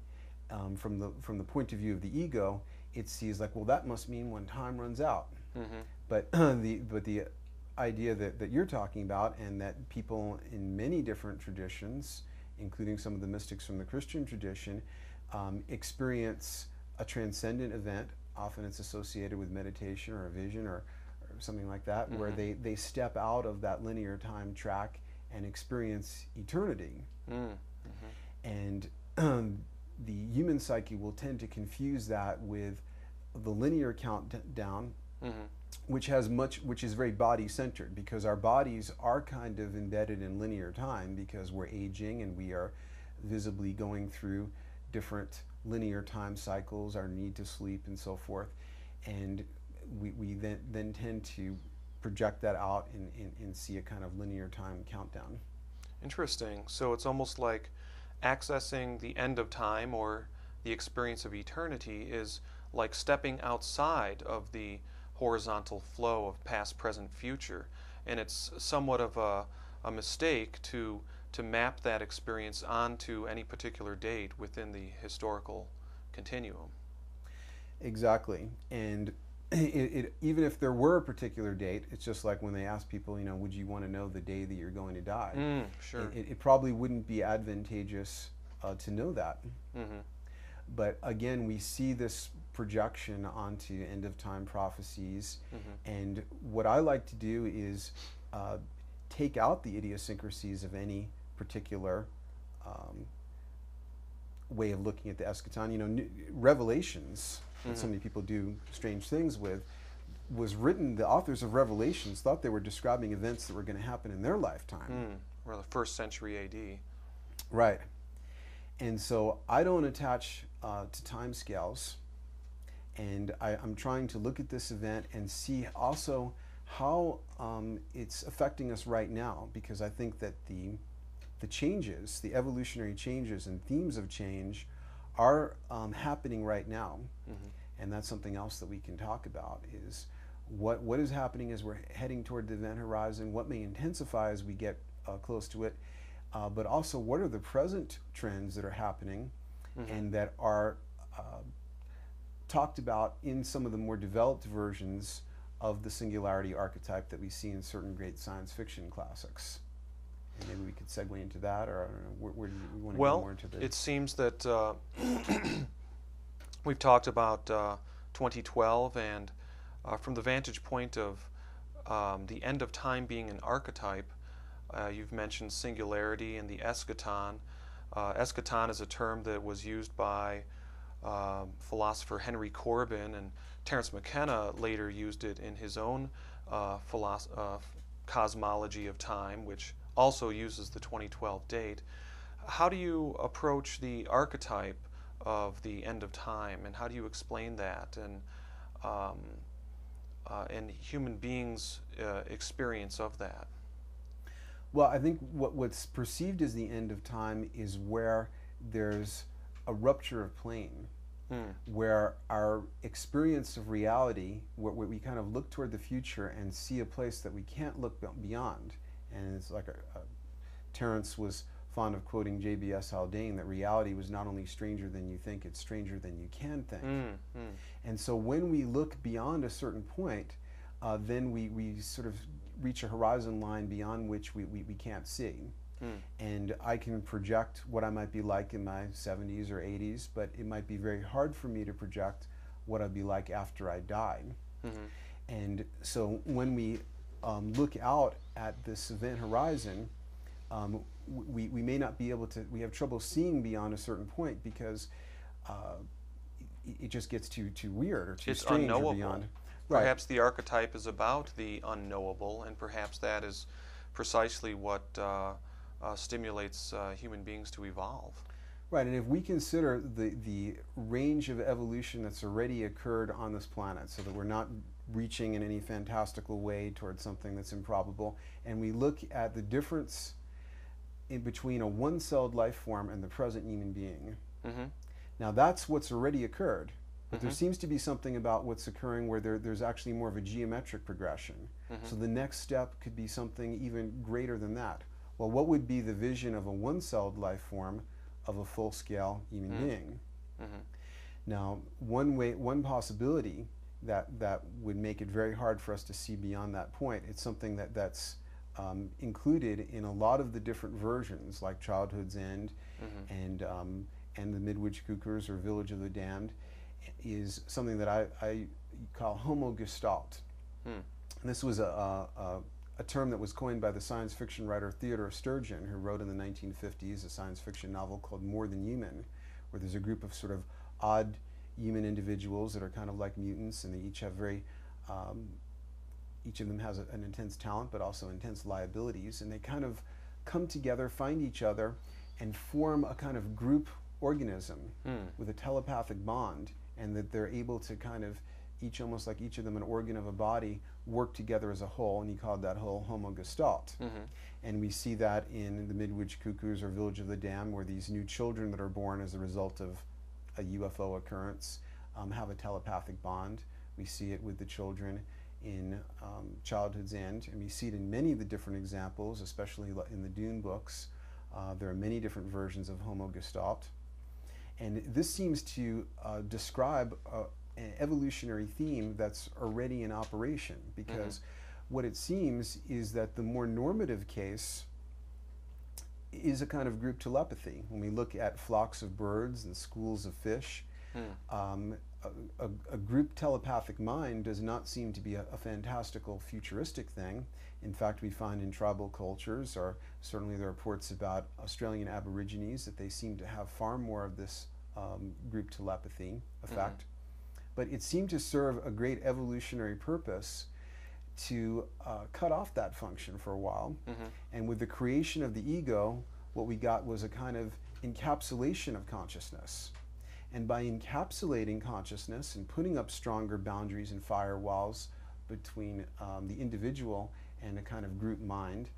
from the point of view of the ego, it sees like, well, that must mean when time runs out. Mm-hmm. But the idea that you're talking about, and that people in many different traditions, including some of the mystics from the Christian tradition, experience a transcendent event. Often it's associated with meditation or a vision or something like that, where they step out of that linear time track and experience eternity. And the human psyche will tend to confuse that with the linear countdown, which is very body-centered, because our bodies are kind of embedded in linear time because we're aging and we are visibly going through different linear time cycles, our need to sleep and so forth, and we then tend to project that out and see a kind of linear time countdown. Interesting. So it's almost like accessing the end of time or the experience of eternity is like stepping outside of the horizontal flow of past, present, future. And it's somewhat of a mistake to map that experience onto any particular date within the historical continuum. Exactly. And even if there were a particular date, it's just like when they ask people, would you want to know the day that you're going to die? Sure. It probably wouldn't be advantageous to know that. But again, we see this projection onto end-of-time prophecies. And what I like to do is take out the idiosyncrasies of any particular way of looking at the eschaton. Revelations, that so many people do strange things with, was written, the authors of Revelations thought they were describing events that were going to happen in their lifetime. Or the 1st century AD. Right. And so I don't attach to time scales, and I'm trying to look at this event and see also how it's affecting us right now, because I think that the changes, the evolutionary changes and themes of change are happening right now. And that's something else that we can talk about, is what is happening as we're heading toward the event horizon, what may intensify as we get close to it, but also what are the present trends that are happening and that are talked about in some of the more developed versions of the singularity archetype that we see in certain great science fiction classics. And maybe we could segue into that, or I don't know, where do we want to go more into this? Well, it seems that we've talked about 2012, and from the vantage point of the end of time being an archetype, you've mentioned singularity and the eschaton. Eschaton is a term that was used by philosopher Henry Corbin, and Terence McKenna later used it in his own cosmology of time, which also uses the 2012 date. How do you approach the archetype of the end of time, and how do you explain that and human beings' experience of that? Well, I think what's perceived as the end of time is where there's a rupture of plane, where our experience of reality, where we kind of look toward the future and see a place that we can't look beyond. And it's like Terence was fond of quoting J.B.S. Haldane, that reality was not only stranger than you think, it's stranger than you can think. And so when we look beyond a certain point, then we sort of reach a horizon line beyond which we can't see. And I can project what I might be like in my 70s or 80s, but it might be very hard for me to project what I'd be like after I die. And so when we look out at this event horizon, we may not be able to, we have trouble seeing beyond a certain point, because it just gets too weird or too strange unknowable. Or beyond. Perhaps the archetype is about the unknowable, and perhaps that is precisely what stimulates human beings to evolve. Right, and if we consider the range of evolution that's already occurred on this planet, so that we're not reaching in any fantastical way towards something that's improbable, and we look at the difference in between a one-celled life form and the present human being. Mm-hmm. Now that's what's already occurred, but Mm-hmm. there seems to be something about what's occurring where there's actually more of a geometric progression. Mm-hmm. So the next step could be something even greater than that. Well, what would be the vision of a one-celled life form of a full-scale human being? Mm-hmm. Now, one possibility that would make it very hard for us to see beyond that point, it's something that's included in a lot of the different versions, like Childhood's End Mm-hmm. and the Midwich Cuckoos or Village of the Damned, is something that I call homogestalt. Mm. And this was a term that was coined by the science fiction writer Theodore Sturgeon, who wrote in the 1950s a science fiction novel called More Than Human, where there's a group of sort of odd human individuals that are kind of like mutants, and they each have each of them has an intense talent, but also intense liabilities, and they kind of come together, find each other, and form a kind of group organism with a telepathic bond, and that they're able to kind of, almost like each of them an organ of a body, work together as a whole, and he called that whole homogestalt. Mm-hmm. And we see that in the Midwich Cuckoos or Village of the Damned, where these new children that are born as a result of a UFO occurrence have a telepathic bond. We see it with the children in Childhood's End, and we see it in many of the different examples, especially in the Dune books. There are many different versions of homogestalt. And this seems to describe an evolutionary theme that's already in operation, because what it seems is that the more normative case is a kind of group telepathy. When we look at flocks of birds and schools of fish, a group telepathic mind does not seem to be a fantastical futuristic thing. In fact, we find in tribal cultures, or certainly there are reports about Australian Aborigines, that they seem to have far more of this group telepathy effect. But it seemed to serve a great evolutionary purpose to cut off that function for a while. And with the creation of the ego, what we got was a kind of encapsulation of consciousness. And by encapsulating consciousness and putting up stronger boundaries and firewalls between the individual and a kind of group mind,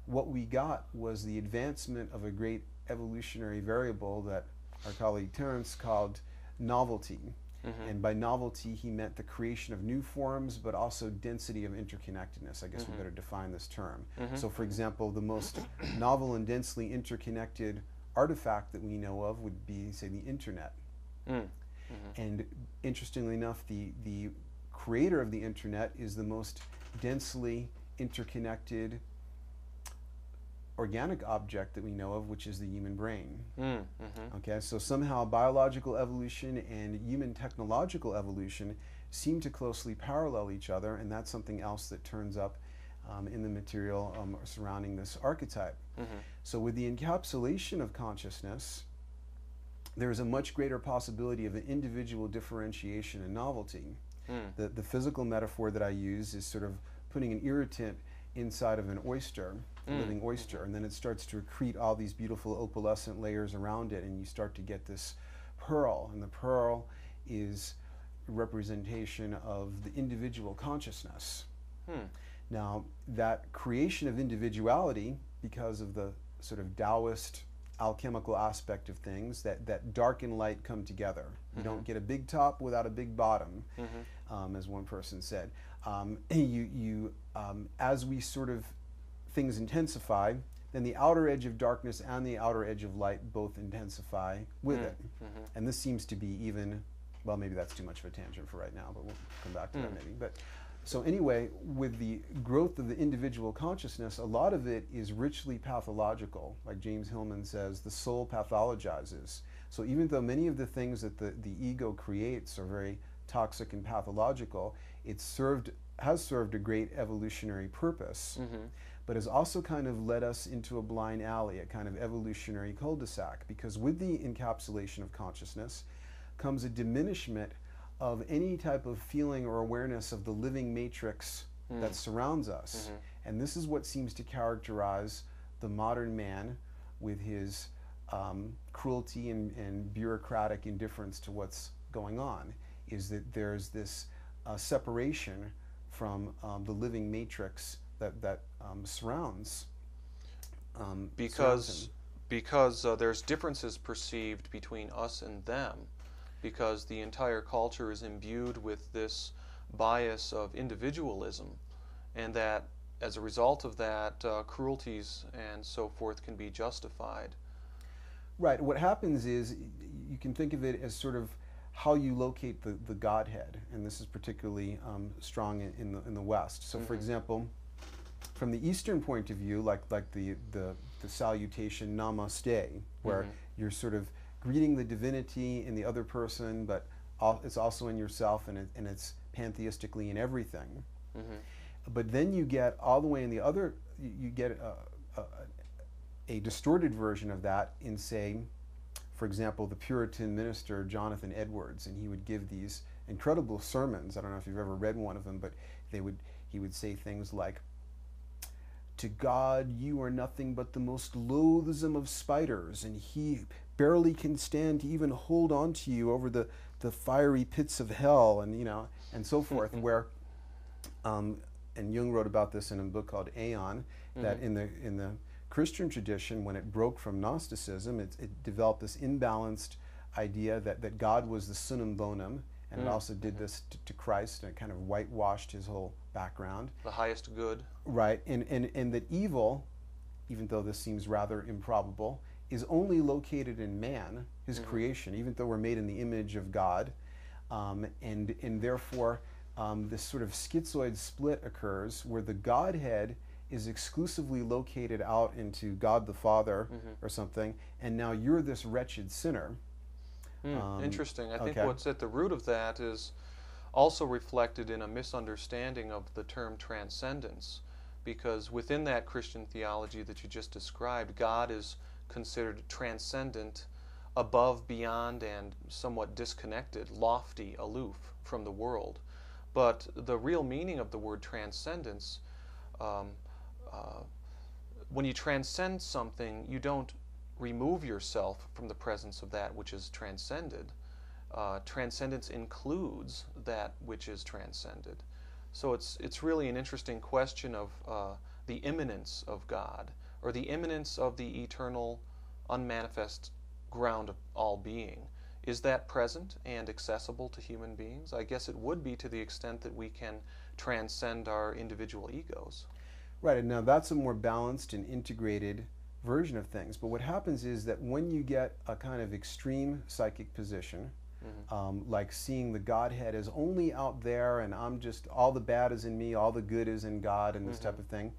what we got was the advancement of a great evolutionary variable that our colleague Terence called novelty. And by novelty, he meant the creation of new forms, but also density of interconnectedness. I guess we better define this term. So, for example, the most novel and densely interconnected artifact that we know of would be, say, the internet. And interestingly enough, the creator of the internet is the most densely interconnected organic object that we know of, which is the human brain. Okay, so somehow biological evolution and human technological evolution seem to closely parallel each other, and that's something else that turns up in the material surrounding this archetype. So with the encapsulation of consciousness, there is a much greater possibility of an individual differentiation and novelty. The physical metaphor that I use is sort of putting an irritant inside of an oyster, a living oyster, and then it starts to accrete all these beautiful opalescent layers around it, and you start to get this pearl, and the pearl is a representation of the individual consciousness. Now, that creation of individuality, because of the sort of Taoist alchemical aspect of things, that dark and light come together. You don't get a big top without a big bottom, as one person said. As we sort of, things intensify, then the outer edge of darkness and the outer edge of light both intensify with it. And this seems to be even, well, maybe that's too much of a tangent for right now, but we'll come back to that maybe. But so anyway, with the growth of the individual consciousness, a lot of it is richly pathological. Like James Hillman says, the soul pathologizes. So even though many of the things that the ego creates are very toxic and pathological, it has served a great evolutionary purpose, but has also kind of led us into a blind alley, a kind of evolutionary cul-de-sac, because with the encapsulation of consciousness comes a diminishment of any type of feeling or awareness of the living matrix that surrounds us. And this is what seems to characterize the modern man with his cruelty and bureaucratic indifference to what's going on, is that there's this separation from the living matrix that surrounds because there's differences perceived between us and them, because the entire culture is imbued with this bias of individualism, and that as a result of that, cruelties and so forth can be justified. Right. What happens is you can think of it as sort of how you locate the Godhead, and this is particularly strong in the West. So, for example, from the Eastern point of view, like the salutation Namaste, where you're sort of greeting the divinity in the other person, but it's also in yourself, and it's pantheistically in everything. But then you get all the way in the other, you get a distorted version of that in, say, for example, the Puritan minister Jonathan Edwards, and he would give these incredible sermons. I don't know if you've ever read one of them, but he would say things like, "To God you are nothing but the most loathsome of spiders, and he barely can stand to even hold on to you over the fiery pits of hell," and and so forth. Where and Jung wrote about this in a book called Aeon, that in the Christian tradition, when it broke from Gnosticism, it developed this imbalanced idea that God was the sunum bonum, and it also did this to Christ, and it kind of whitewashed his whole background. The highest good. Right, and that evil, even though this seems rather improbable, is only located in man, his creation, even though we're made in the image of God, and therefore this sort of schizoid split occurs where the Godhead is exclusively located out into God the Father or something, and now you're this wretched sinner. Interesting. I think what's at the root of that is also reflected in a misunderstanding of the term transcendence, because within that Christian theology that you just described, God is considered transcendent, above, beyond, and somewhat disconnected, lofty, aloof from the world. But the real meaning of the word transcendence, when you transcend something, you don't remove yourself from the presence of that which is transcended. Transcendence includes that which is transcended. So it's really an interesting question of the immanence of God, or the immanence of the eternal, unmanifest ground of all being. Is that present and accessible to human beings? I guess it would be, to the extent that we can transcend our individual egos. Right, and now that's a more balanced and integrated version of things. But what happens is that when you get a kind of extreme psychic position, like seeing the Godhead as only out there, and I'm just, all the bad is in me, all the good is in God, and this type of thing,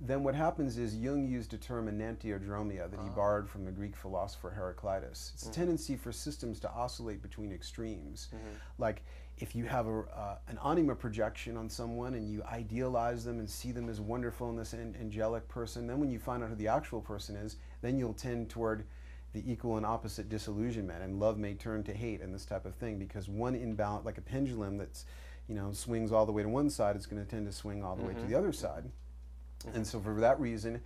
then what happens is Jung used a term, enantiodromia, that he borrowed from the Greek philosopher Heraclitus. It's a tendency for systems to oscillate between extremes. Like if you have an anima projection on someone and you idealize them and see them as wonderful and this angelic person, then when you find out who the actual person is, then you'll tend toward the equal and opposite disillusionment, and love may turn to hate and this type of thing, because one imbalance, like a pendulum that's, swings all the way to one side, is going to tend to swing all the way to the other side. And so for that reason,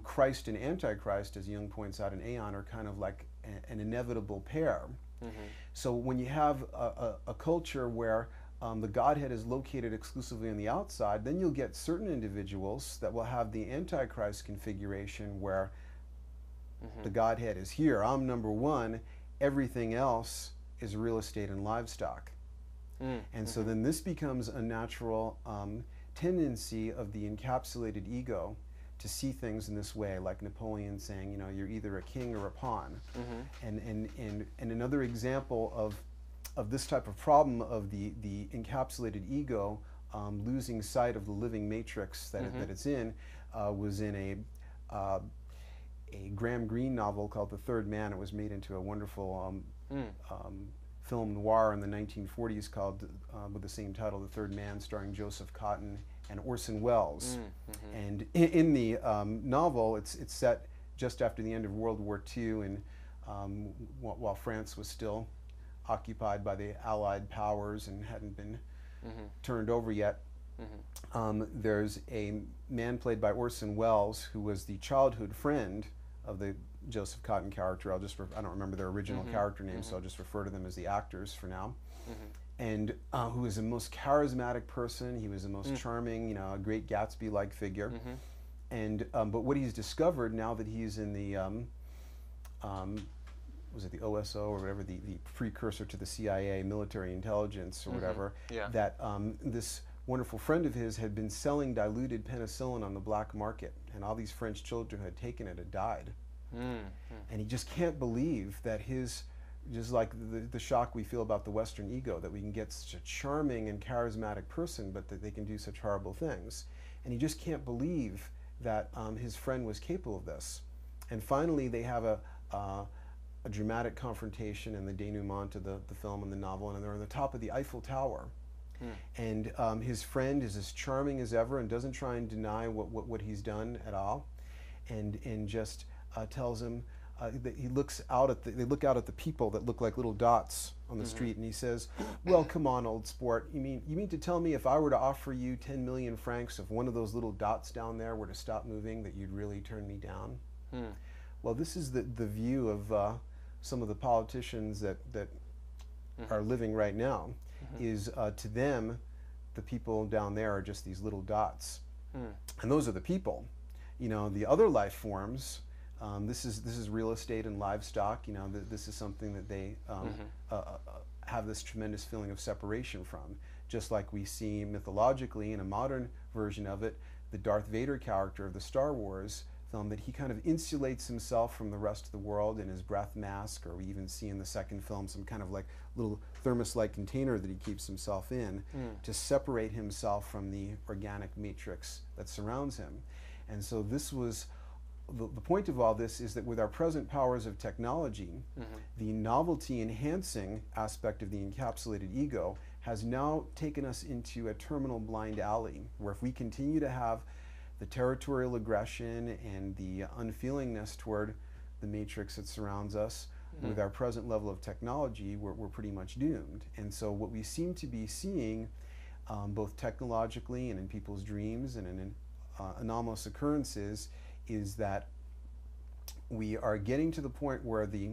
Christ and Antichrist, as Jung points out in Aeon, are kind of like an inevitable pair. So when you have a culture where the Godhead is located exclusively on the outside, then you'll get certain individuals that will have the Antichrist configuration where the Godhead is here, I'm number one, everything else is real estate and livestock. And so then this becomes a natural tendency of the encapsulated ego to see things in this way, like Napoleon saying, you're either a king or a pawn. And another example of this type of problem of the encapsulated ego losing sight of the living matrix that it's in was in a Graham Greene novel called The Third Man. It was made into a wonderful film noir in the 1940s called, with the same title, The Third Man, starring Joseph Cotten and Orson Welles. And in the novel, it's set just after the end of World War II, and while France was still occupied by the Allied powers and hadn't been turned over yet. There's a man played by Orson Welles who was the childhood friend of the Joseph Cotten character. I don't remember their original character names, so I'll just refer to them as the actors for now. And who was the most charismatic person. He was the most charming, a great Gatsby-like figure. And but what he's discovered now that he's in the was it the OSO or whatever, the precursor to the CIA, military intelligence or whatever, Yeah. that this wonderful friend of his had been selling diluted penicillin on the black market, and all these French children who had taken it had died. And he just can't believe that just like the shock we feel about the Western ego, that we can get such a charming and charismatic person, but that they can do such horrible things. And he just can't believe that his friend was capable of this. And finally, they have a dramatic confrontation in the denouement of the film and the novel, and they're on the top of the Eiffel Tower. And his friend is as charming as ever and doesn't try and deny what he's done at all, and just tells him that they look out at the people that look like little dots on the street, and he says, "Well, come on, old sport. You mean to tell me if I were to offer you 10 million francs if one of those little dots down there were to stop moving, that you'd really turn me down?" Well, this is the view of some of the politicians that are living right now. Is to them, the people down there are just these little dots, and those are the people. You know, the other life forms. This is real estate and livestock. You know, this is something that they have this tremendous feeling of separation from. Just like we see mythologically in a modern version of it, the Darth Vader character of the Star Wars film, that he kind of insulates himself from the rest of the world in his breath mask, or we even see in the second film some kind of like little thermos-like container that he keeps himself in to separate himself from the organic matrix that surrounds him. And so this was the point of all this, is that with our present powers of technology, the novelty enhancing aspect of the encapsulated ego has now taken us into a terminal blind alley, where if we continue to have the territorial aggression and the unfeelingness toward the matrix that surrounds us, with our present level of technology, we're pretty much doomed. And so what we seem to be seeing, both technologically and in people's dreams and in anomalous occurrences, is that we are getting to the point where the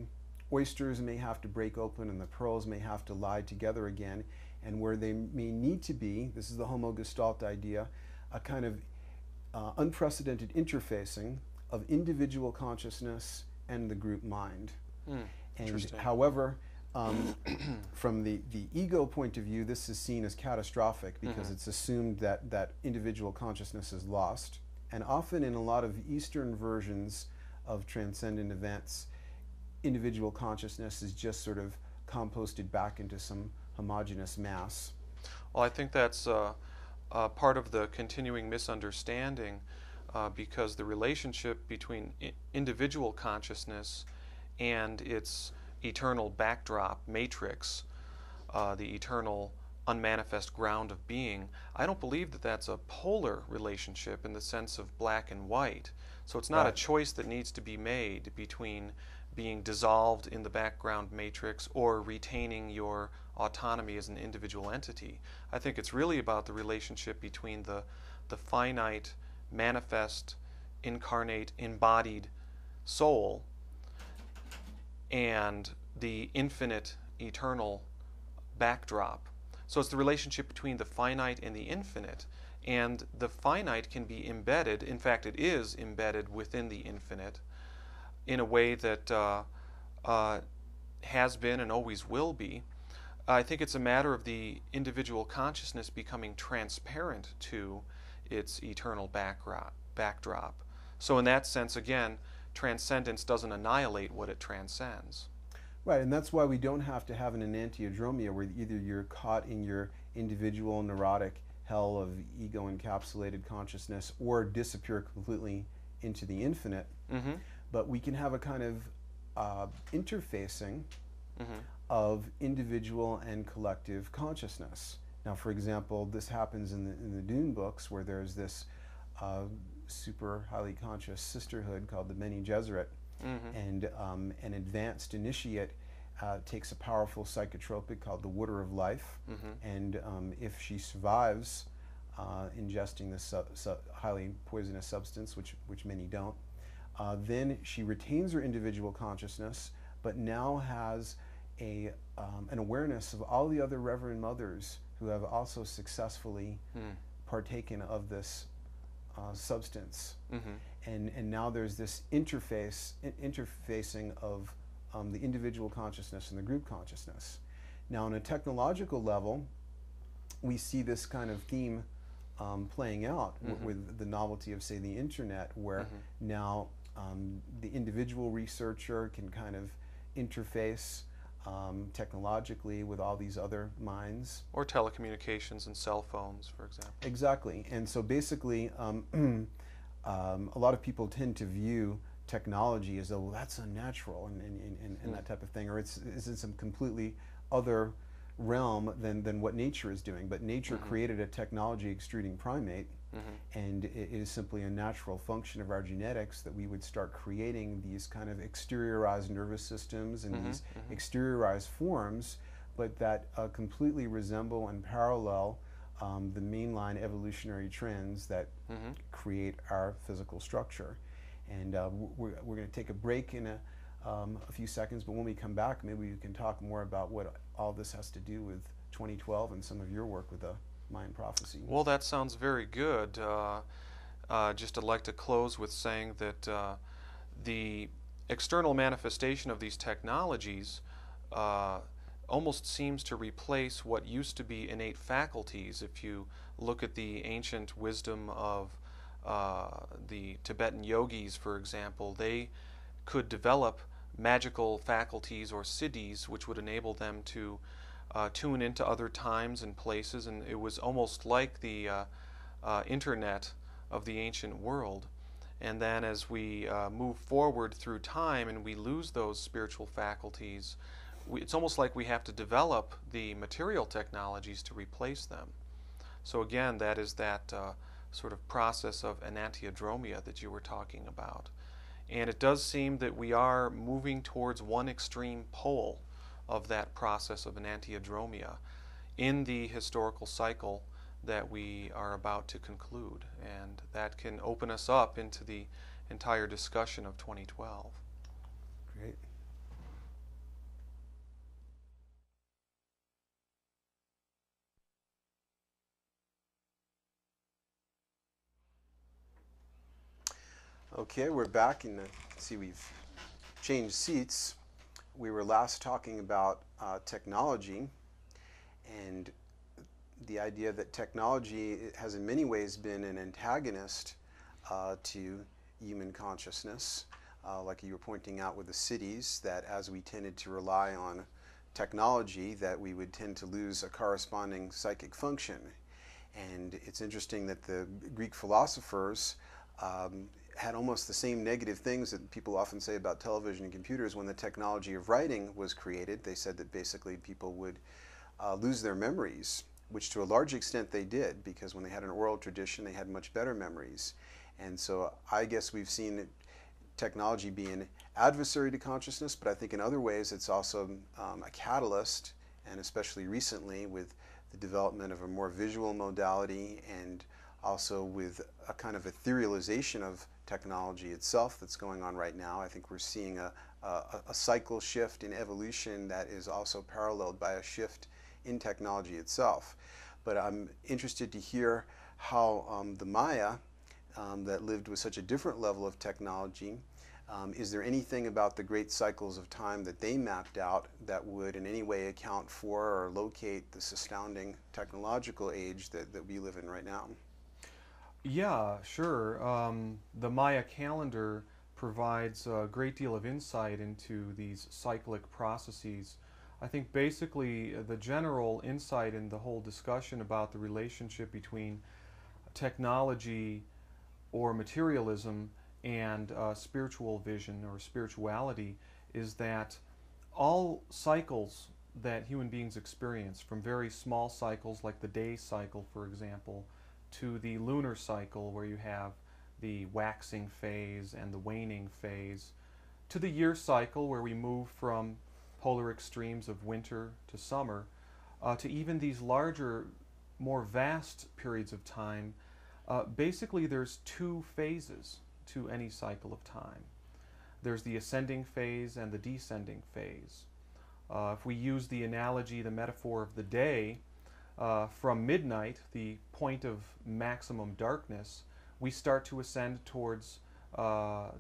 oysters may have to break open and the pearls may have to lie together again, and where they may need to be, this is the Homo Gestalt idea, a kind of unprecedented interfacing of individual consciousness and the group mind. And however, from the ego point of view, this is seen as catastrophic, because it's assumed that individual consciousness is lost. And often in a lot of Eastern versions of transcendent events, individual consciousness is just sort of composted back into some homogeneous mass. Well, I think that's part of the continuing misunderstanding, because the relationship between individual consciousness and its eternal backdrop matrix, the eternal unmanifest ground of being, I don't believe that that's a polar relationship in the sense of black and white. So it's not a choice that needs to be made between being dissolved in the background matrix or retaining your autonomy as an individual entity. I think it's really about the relationship between the finite, manifest, incarnate, embodied soul and the infinite, eternal backdrop. So it's the relationship between the finite and the infinite, and the finite can be embedded, in fact it is embedded within the infinite in a way that has been and always will be. I think it's a matter of the individual consciousness becoming transparent to its eternal backdrop. So in that sense, again, transcendence doesn't annihilate what it transcends. Right, and that's why we don't have to have an enantiodromia where either you're caught in your individual neurotic hell of ego encapsulated consciousness or disappear completely into the infinite. But we can have a kind of interfacing of individual and collective consciousness. Now, for example, this happens in the Dune books, where there's this super highly conscious sisterhood called the Bene Gesserit, and an advanced initiate takes a powerful psychotropic called the Water of Life, and if she survives ingesting this highly poisonous substance, which many don't, then she retains her individual consciousness, but now has an awareness of all the other Reverend Mothers who have also successfully partaken of this substance. Mm-hmm. And now there's this interfacing of the individual consciousness and the group consciousness. Now, on a technological level, we see this kind of theme playing out with the novelty of, say, the internet, where now the individual researcher can kind of interface technologically with all these other minds. Or telecommunications and cell phones, for example. Exactly. And so basically, a lot of people tend to view technology as though, well, that's unnatural and that type of thing, or it's in some completely other realm than what nature is doing. But nature created a technology extruding primate, and it is simply a natural function of our genetics that we would start creating these kind of exteriorized nervous systems and these exteriorized forms, but that completely resemble and parallel the mainline evolutionary trends that create our physical structure. And we're going to take a break in a few seconds, but when we come back, maybe we can talk more about what all this has to do with 2012 and some of your work with the Mayan prophecy. Well, that sounds very good. Just I'd like to close with saying that the external manifestation of these technologies almost seems to replace what used to be innate faculties. If you look at the ancient wisdom of the Tibetan yogis, for example, they could develop magical faculties or siddhis which would enable them to tune into other times and places, and it was almost like the internet of the ancient world. And then as we move forward through time and we lose those spiritual faculties, it's almost like we have to develop the material technologies to replace them. So again, that is that sort of process of enantiodromia that you were talking about. And it does seem that we are moving towards one extreme pole of that process of enantiodromia in the historical cycle that we are about to conclude. And that can open us up into the entire discussion of 2012. Great. Okay, we're back, and see, we've changed seats. We were last talking about technology, and the idea that technology has in many ways been an antagonist to human consciousness, like you were pointing out with the cities, that as we tended to rely on technology, that we would tend to lose a corresponding psychic function. And it's interesting that the Greek philosophers had almost the same negative things that people often say about television and computers. When the technology of writing was created, they said that basically people would lose their memories, which to a large extent they did, because when they had an oral tradition, they had much better memories. And so I guess we've seen technology be an adversary to consciousness, but I think in other ways it's also a catalyst, and especially recently with the development of a more visual modality, and also with a kind of etherealization of technology itself that's going on right now. I think we're seeing a cycle shift in evolution that is also paralleled by a shift in technology itself. But I'm interested to hear how the Maya, that lived with such a different level of technology, is there anything about the great cycles of time that they mapped out that would in any way account for or locate this astounding technological age that we live in right now? Yeah, sure. The Maya calendar provides a great deal of insight into these cyclic processes. I think basically the general insight in the whole discussion about the relationship between technology or materialism and spiritual vision or spirituality is that all cycles that human beings experience, from very small cycles like the day cycle, for example, to the lunar cycle where you have the waxing phase and the waning phase, to the year cycle where we move from polar extremes of winter to summer, to even these larger, more vast periods of time. Basically there's two phases to any cycle of time. There's the ascending phase and the descending phase. If we use the analogy, the metaphor of the day, from midnight, the point of maximum darkness, we start to ascend towards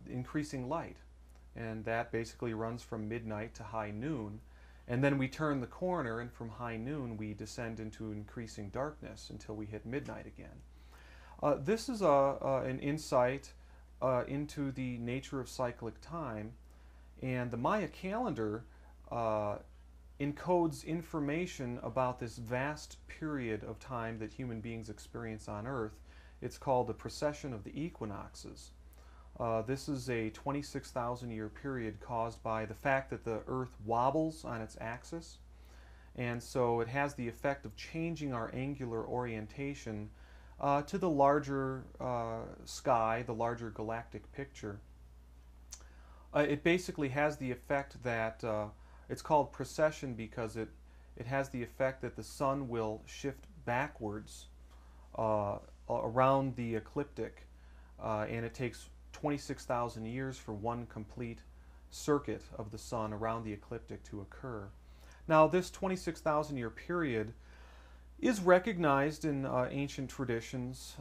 increasing light. And that basically runs from midnight to high noon. And then we turn the corner, and from high noon we descend into increasing darkness until we hit midnight again. This is an insight into the nature of cyclic time. And the Maya calendar encodes information about this vast period of time that human beings experience on Earth. It's called the precession of the equinoxes. This is a 26,000 year period caused by the fact that the Earth wobbles on its axis. And so it has the effect of changing our angular orientation to the larger sky, the larger galactic picture. It basically has the effect that it's called precession because it has the effect that the sun will shift backwards around the ecliptic, and it takes 26,000 years for one complete circuit of the sun around the ecliptic to occur. Now, this 26,000 year period is recognized in ancient traditions.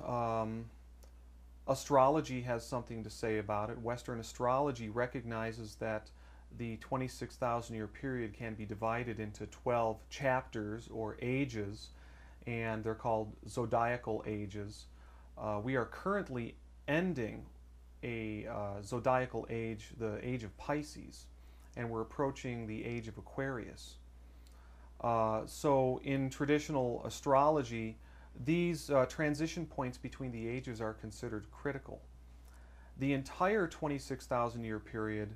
Astrology has something to say about it. Western astrology recognizes that the 26,000 year period can be divided into 12 chapters or ages, and they're called zodiacal ages. We are currently ending a zodiacal age, the age of Pisces, and we're approaching the age of Aquarius. So in traditional astrology, these transition points between the ages are considered critical. The entire 26,000 year period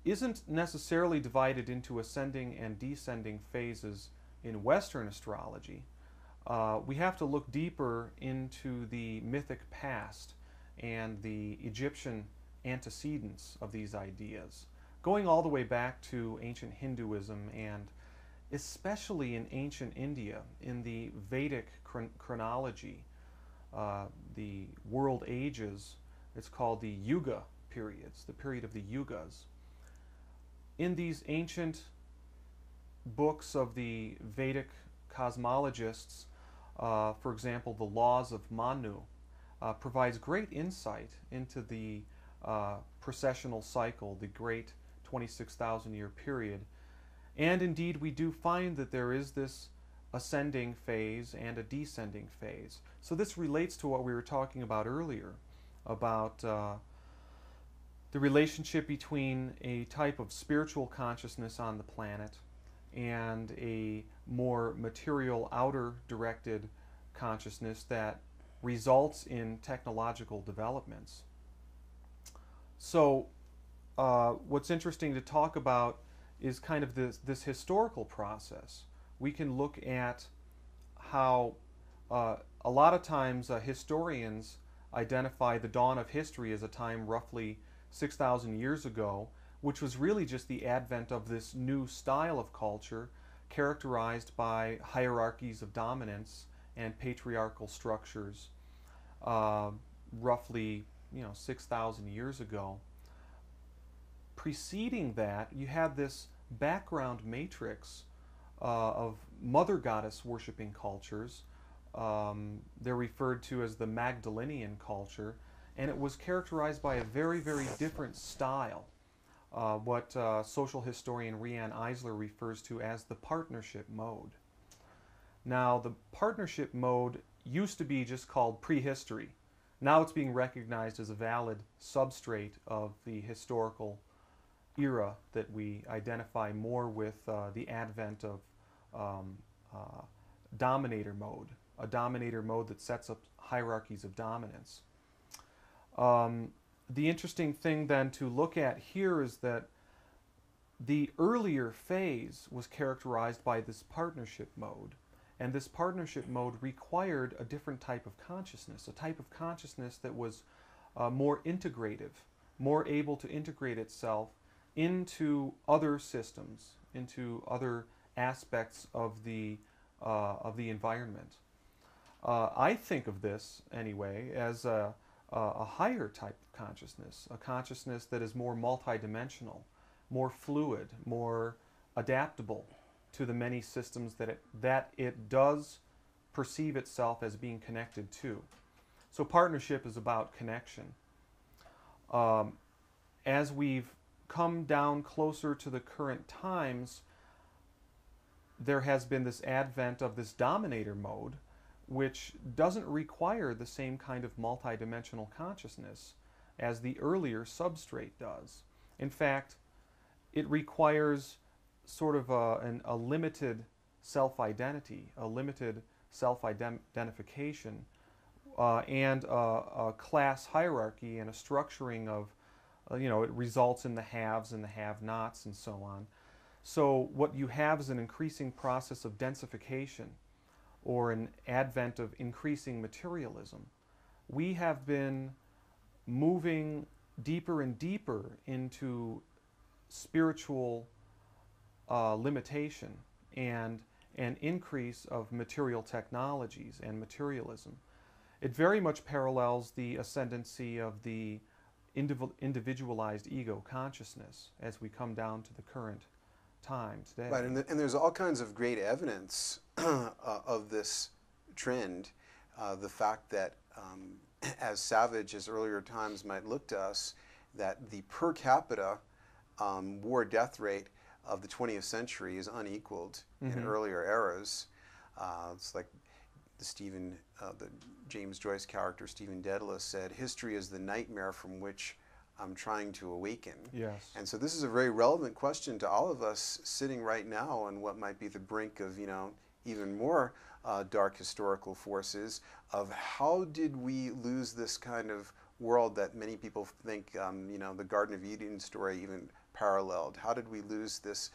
isn't necessarily divided into ascending and descending phases in Western astrology. We have to look deeper into the mythic past and the Egyptian antecedents of these ideas, going all the way back to ancient Hinduism and especially in ancient India, in the Vedic chronology, the world ages. It's called the Yuga periods, the period of the Yugas. In these ancient books of the Vedic cosmologists, for example, the Laws of Manu, provides great insight into the precessional cycle, the great 26,000 year period. And indeed, we do find that there is this ascending phase and a descending phase. So this relates to what we were talking about earlier, about the relationship between a type of spiritual consciousness on the planet and a more material, outer-directed consciousness that results in technological developments. So what's interesting to talk about is kind of this historical process. We can look at how a lot of times historians identify the dawn of history as a time roughly 6,000 years ago, which was really just the advent of this new style of culture characterized by hierarchies of dominance and patriarchal structures, roughly 6,000 years ago. Preceding that, you had this background matrix of mother goddess worshipping cultures. They're referred to as the Magdalenian culture, and it was characterized by a very, very different style, what social historian Rianne Eisler refers to as the partnership mode. Now, the partnership mode used to be just called prehistory. Now it's being recognized as a valid substrate of the historical era that we identify more with the advent of dominator mode, a dominator mode that sets up hierarchies of dominance. The interesting thing then to look at here is that the earlier phase was characterized by this partnership mode, and this partnership mode required a different type of consciousness, a type of consciousness that was more integrative, more able to integrate itself into other systems, into other aspects of the environment. I think of this, anyway, as a higher type of consciousness, a consciousness that is more multidimensional, more fluid, more adaptable to the many systems that it does perceive itself as being connected to. So partnership is about connection. Um, as we've come down closer to the current times, there has been this advent of this dominator mode, which doesn't require the same kind of multidimensional consciousness as the earlier substrate does. In fact, it requires sort of a limited self-identity, a limited self-identification, and a class hierarchy and a structuring of, it results in the haves and the have-nots and so on. So what you have is an increasing process of densification or an advent of increasing materialism. We have been moving deeper and deeper into spiritual limitation and an increase of material technologies and materialism. It very much parallels the ascendancy of the individualized ego consciousness as we come down to the current time today. Right, and there's all kinds of great evidence of this trend. The fact that, as savage as earlier times might look to us, that the per capita war death rate of the 20th century is unequaled in earlier eras. It's like the James Joyce character Stephen Dedalus said, "History is the nightmare from which I'm trying to awaken." Yes. And so this is a very relevant question to all of us sitting right now on what might be the brink of, even more dark historical forces of how did we lose this kind of world that many people think, the Garden of Eden story even paralleled. How did we lose this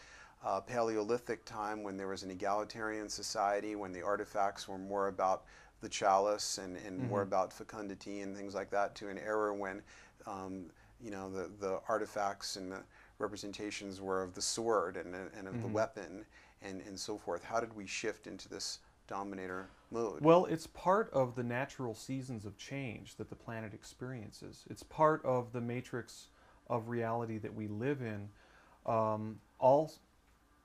Paleolithic time when there was an egalitarian society, when the artifacts were more about the chalice and more about fecundity and things like that, to an era when the artifacts and the representations were of the sword and of the weapon and so forth. How did we shift into this dominator mode? Well, it's part of the natural seasons of change that the planet experiences. It's part of the matrix of reality that we live in.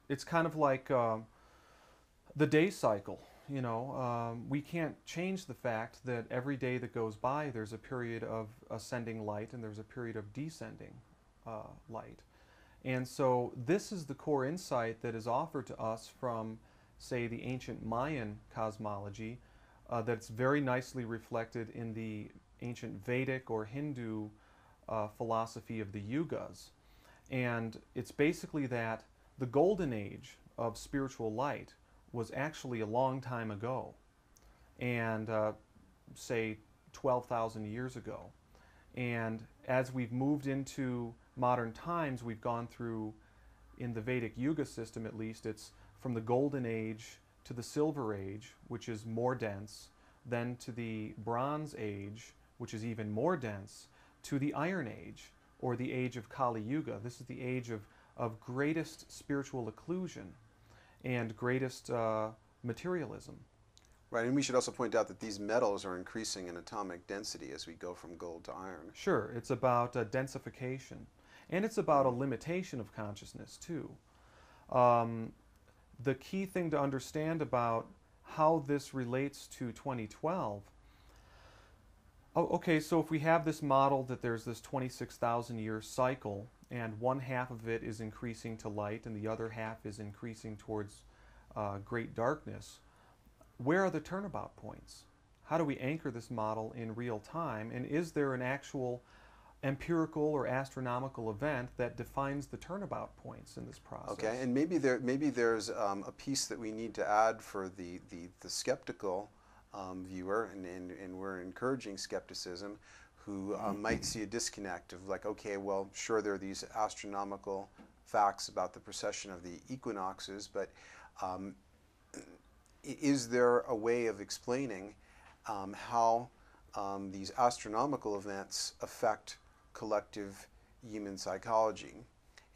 It's kind of like the day cycle. We can't change the fact that every day that goes by there's a period of ascending light and there's a period of descending light. And so this is the core insight that is offered to us from, say, the ancient Mayan cosmology, that's very nicely reflected in the ancient Vedic or Hindu philosophy of the yugas. And it's basically that the golden age of spiritual light was actually a long time ago, and say 12,000 years ago. And as we've moved into modern times, we've gone through, in the Vedic Yuga system at least, it's from the Golden Age to the Silver Age, which is more dense, then to the Bronze Age, which is even more dense, to the Iron Age, or the age of Kali Yuga. This is the age of greatest spiritual occlusion and greatest materialism. Right, and we should also point out that these metals are increasing in atomic density as we go from gold to iron. Sure, it's about densification, and it's about a limitation of consciousness too. The key thing to understand about how this relates to 2012, okay, so if we have this model that there's this 26,000 year cycle, and one half of it is increasing to light and the other half is increasing towards great darkness, where are the turnabout points? How do we anchor this model in real time? And is there an actual empirical or astronomical event that defines the turnabout points in this process? Okay, and maybe there's a piece that we need to add for the skeptical viewer, and we're encouraging skepticism, who might see a disconnect of like, okay, well, sure, there are these astronomical facts about the precession of the equinoxes, but is there a way of explaining how these astronomical events affect collective human psychology?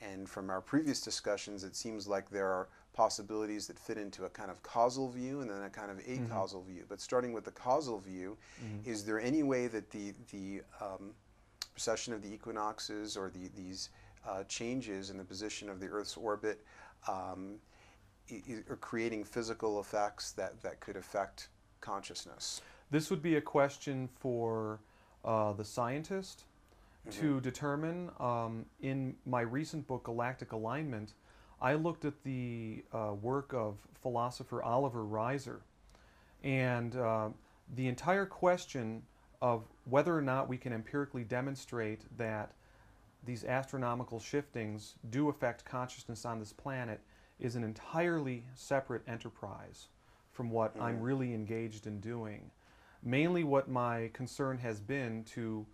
And from our previous discussions, it seems like there are possibilities that fit into a kind of causal view and then a kind of acausal view. But starting with the causal view, is there any way that the precession of the equinoxes or these changes in the position of the Earth's orbit are creating physical effects that could affect consciousness? This would be a question for the scientist to determine. In my recent book, Galactic Alignment, I looked at the work of philosopher Oliver Reiser, and the entire question of whether or not we can empirically demonstrate that these astronomical shiftings do affect consciousness on this planet is an entirely separate enterprise from what I'm really engaged in doing. Mainly what my concern has been to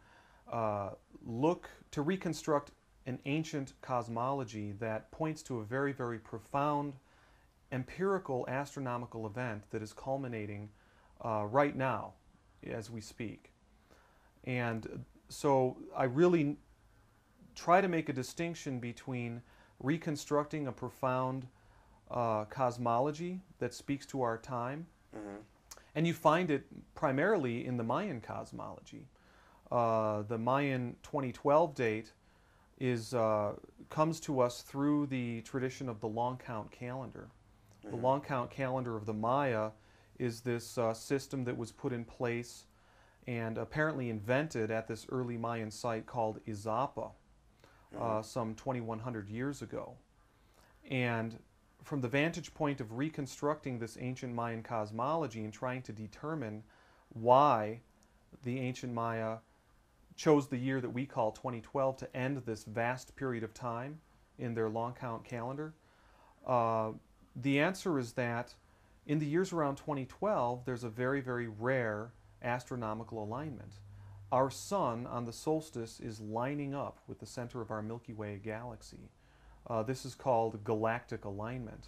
reconstruct an ancient cosmology that points to a very, very profound empirical astronomical event that is culminating right now as we speak. And so I really try to make a distinction between reconstructing a profound cosmology that speaks to our time, and you find it primarily in the Mayan cosmology. The Mayan 2012 date comes to us through the tradition of the long count calendar. The long count calendar of the Maya is this system that was put in place and apparently invented at this early Mayan site called Izapa some 2,100 years ago. And from the vantage point of reconstructing this ancient Mayan cosmology and trying to determine why the ancient Maya chose the year that we call 2012 to end this vast period of time in their long count calendar, the answer is that in the years around 2012, there's a very, very rare astronomical alignment. Our sun on the solstice is lining up with the center of our Milky Way galaxy. This is called galactic alignment.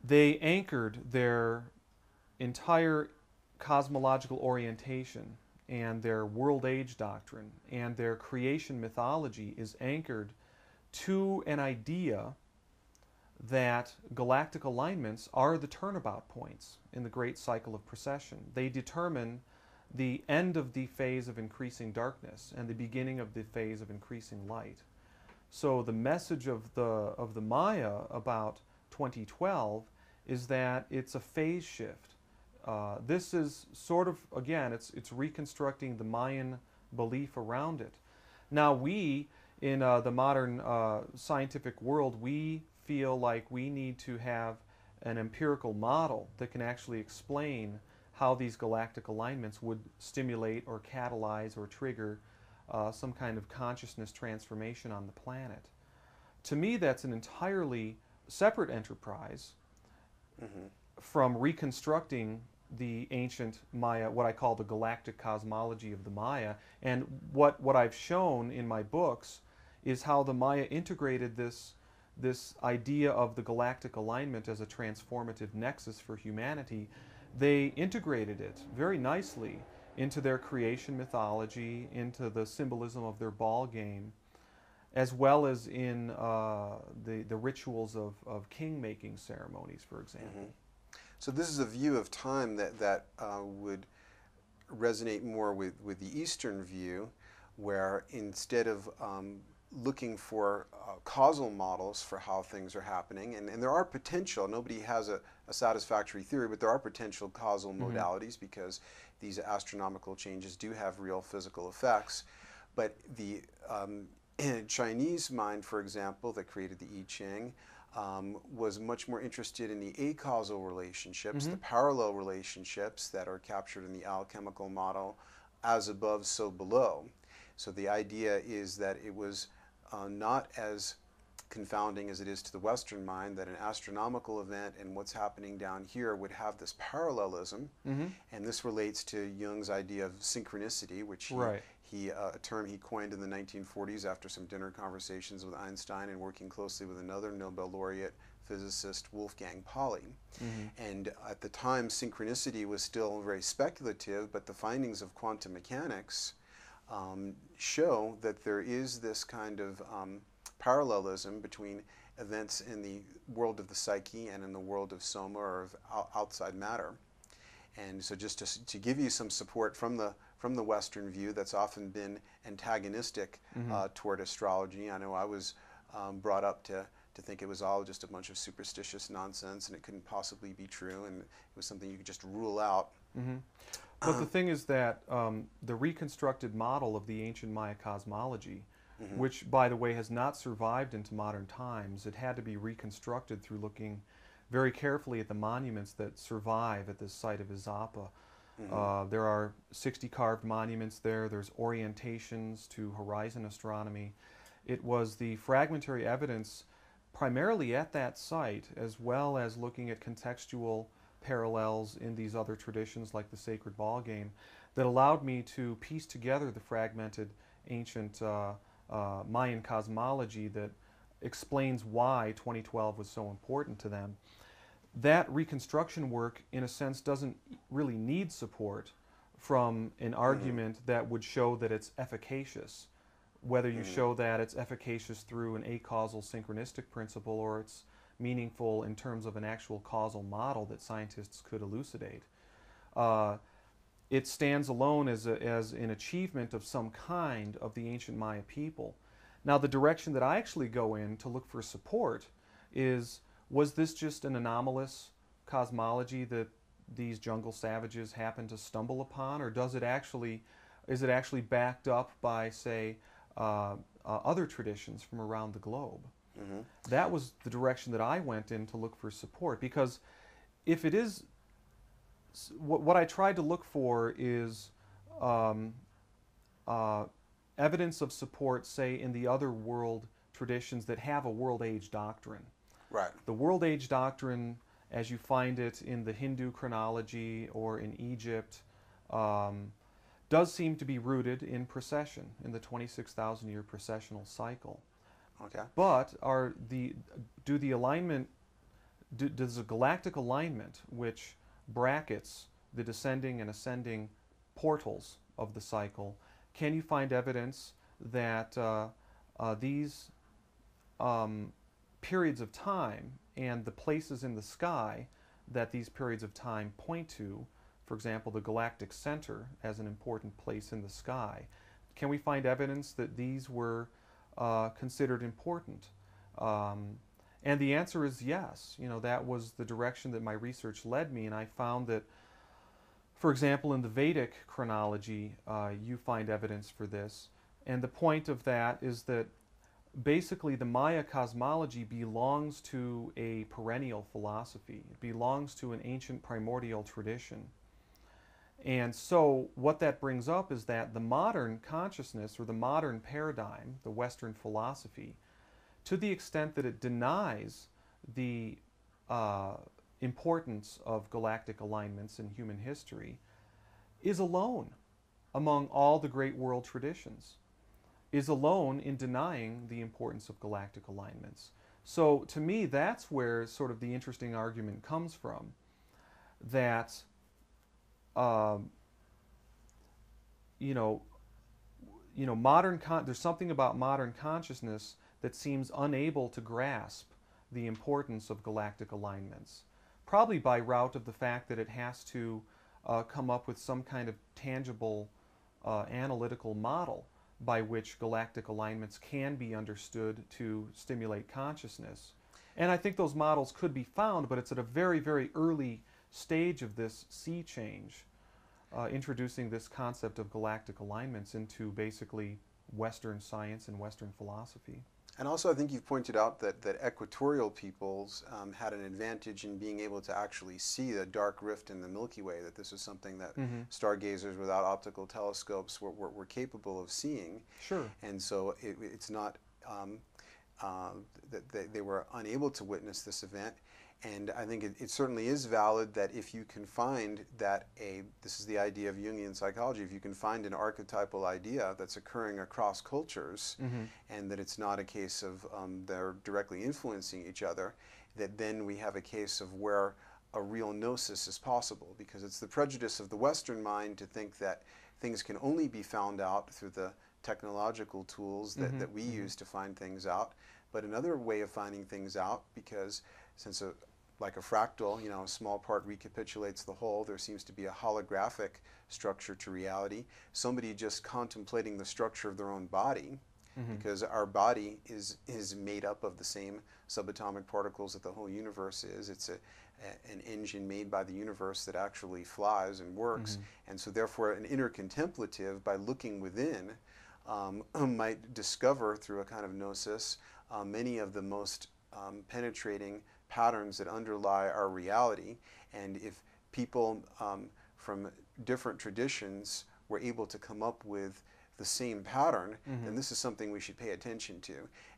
They anchored their entire cosmological orientation and their world age doctrine and their creation mythology is anchored to an idea that galactic alignments are the turnabout points in the great cycle of precession. They determine the end of the phase of increasing darkness and the beginning of the phase of increasing light. So the message of the Maya about 2012 is that it's a phase shift. This is sort of, again, it's reconstructing the Mayan belief around it. Now we, in the modern scientific world, we feel like we need to have an empirical model that can actually explain how these galactic alignments would stimulate or catalyze or trigger some kind of consciousness transformation on the planet. To me, that's an entirely separate enterprise from reconstructing the ancient Maya, what I call the galactic cosmology of the Maya. And what I've shown in my books is how the Maya integrated this idea of the galactic alignment as a transformative nexus for humanity. They integrated it very nicely into their creation mythology, into the symbolism of their ball game, as well as in the rituals of king-making ceremonies, for example. So this is a view of time that would resonate more with the Eastern view, where instead of looking for causal models for how things are happening, and there are potential, nobody has a satisfactory theory, but there are potential causal modalities because these astronomical changes do have real physical effects. But the Chinese mind, for example, that created the I Ching, was much more interested in the acausal relationships, the parallel relationships that are captured in the alchemical model, as above, so below. So the idea is that it was not as confounding as it is to the Western mind that an astronomical event and what's happening down here would have this parallelism, and this relates to Jung's idea of synchronicity, which a term he coined in the 1940s after some dinner conversations with Einstein and working closely with another Nobel laureate physicist, Wolfgang Pauli. And at the time, synchronicity was still very speculative, but the findings of quantum mechanics show that there is this kind of parallelism between events in the world of the psyche and in the world of soma, or of outside matter. And so just to give you some support from the Western view that's often been antagonistic toward astrology. I know I was brought up to to think it was all just a bunch of superstitious nonsense and it couldn't possibly be true, and it was something you could just rule out. Mm-hmm. But the thing is that the reconstructed model of the ancient Maya cosmology, Mm-hmm. which, by the way, has not survived into modern times, it had to be reconstructed through looking very carefully at the monuments that survive at this site of Izapa. Mm-hmm. There are 60 carved monuments there. There's orientations to horizon astronomy. It was the fragmentary evidence primarily at that site, as well as looking at contextual parallels in these other traditions like the sacred ball game, that allowed me to piece together the fragmented ancient Mayan cosmology that explains why 2012 was so important to them. That reconstruction work, in a sense, doesn't really need support from an argument that would show that it's efficacious, whether you show that it's efficacious through an acausal synchronistic principle or it's meaningful in terms of an actual causal model that scientists could elucidate. It stands alone as an achievement of some kind of the ancient Maya people. Now, the direction that I actually go in to look for support is, was this just an anomalous cosmology that these jungle savages happen to stumble upon, or is it actually backed up by, say, other traditions from around the globe? Mm-hmm. That was the direction that I went in to look for support, because if it is, what I tried to look for is evidence of support, say, in the other world traditions that have a world age doctrine. Right. The world age doctrine, as you find it in the Hindu chronology or in Egypt, does seem to be rooted in precession, in the 26,000-year precessional cycle. Okay. But does the galactic alignment, which brackets the descending and ascending portals of the cycle, can you find evidence that these periods of time and the places in the sky that these periods of time point to, for example, the galactic center as an important place in the sky, can we find evidence that these were considered important? And the answer is yes. You know, that was the direction that my research led me, and I found that, for example, in the Vedic chronology, you find evidence for this. And the point of that is that basically the Maya cosmology belongs to a perennial philosophy. It belongs to an ancient primordial tradition. And so what that brings up is that the modern consciousness, or the modern paradigm, the Western philosophy, to the extent that it denies the importance of galactic alignments in human history, is alone among all the great world traditions, is alone in denying the importance of galactic alignments. So to me, that's where sort of the interesting argument comes from, that there's something about modern consciousness that seems unable to grasp the importance of galactic alignments, probably by route of the fact that it has to come up with some kind of tangible analytical model by which galactic alignments can be understood to stimulate consciousness. And I think those models could be found, but it's at a very, very early stage of this sea change, introducing this concept of galactic alignments into basically Western science and Western philosophy. And also, I think you've pointed out that equatorial peoples had an advantage in being able to actually see the dark rift in the Milky Way, that this is something that stargazers without optical telescopes were capable of seeing. Sure. And so it's not that they were unable to witness this event. And I think it certainly is valid that if you can find that this is the idea of Jungian psychology, if you can find an archetypal idea that's occurring across cultures, and that it's not a case of they're directly influencing each other, that then we have a case of where a real gnosis is possible, because it's the prejudice of the Western mind to think that things can only be found out through the technological tools that we use to find things out. But another way of finding things out, because since like a fractal, a small part recapitulates the whole, there seems to be a holographic structure to reality. Somebody just contemplating the structure of their own body because our body is made up of the same subatomic particles that the whole universe is. It's an engine made by the universe that actually flies and works. And so therefore an inner contemplative, by looking within, might discover through a kind of gnosis many of the most penetrating patterns that underlie our reality. And if people from different traditions were able to come up with the same pattern, then this is something we should pay attention to.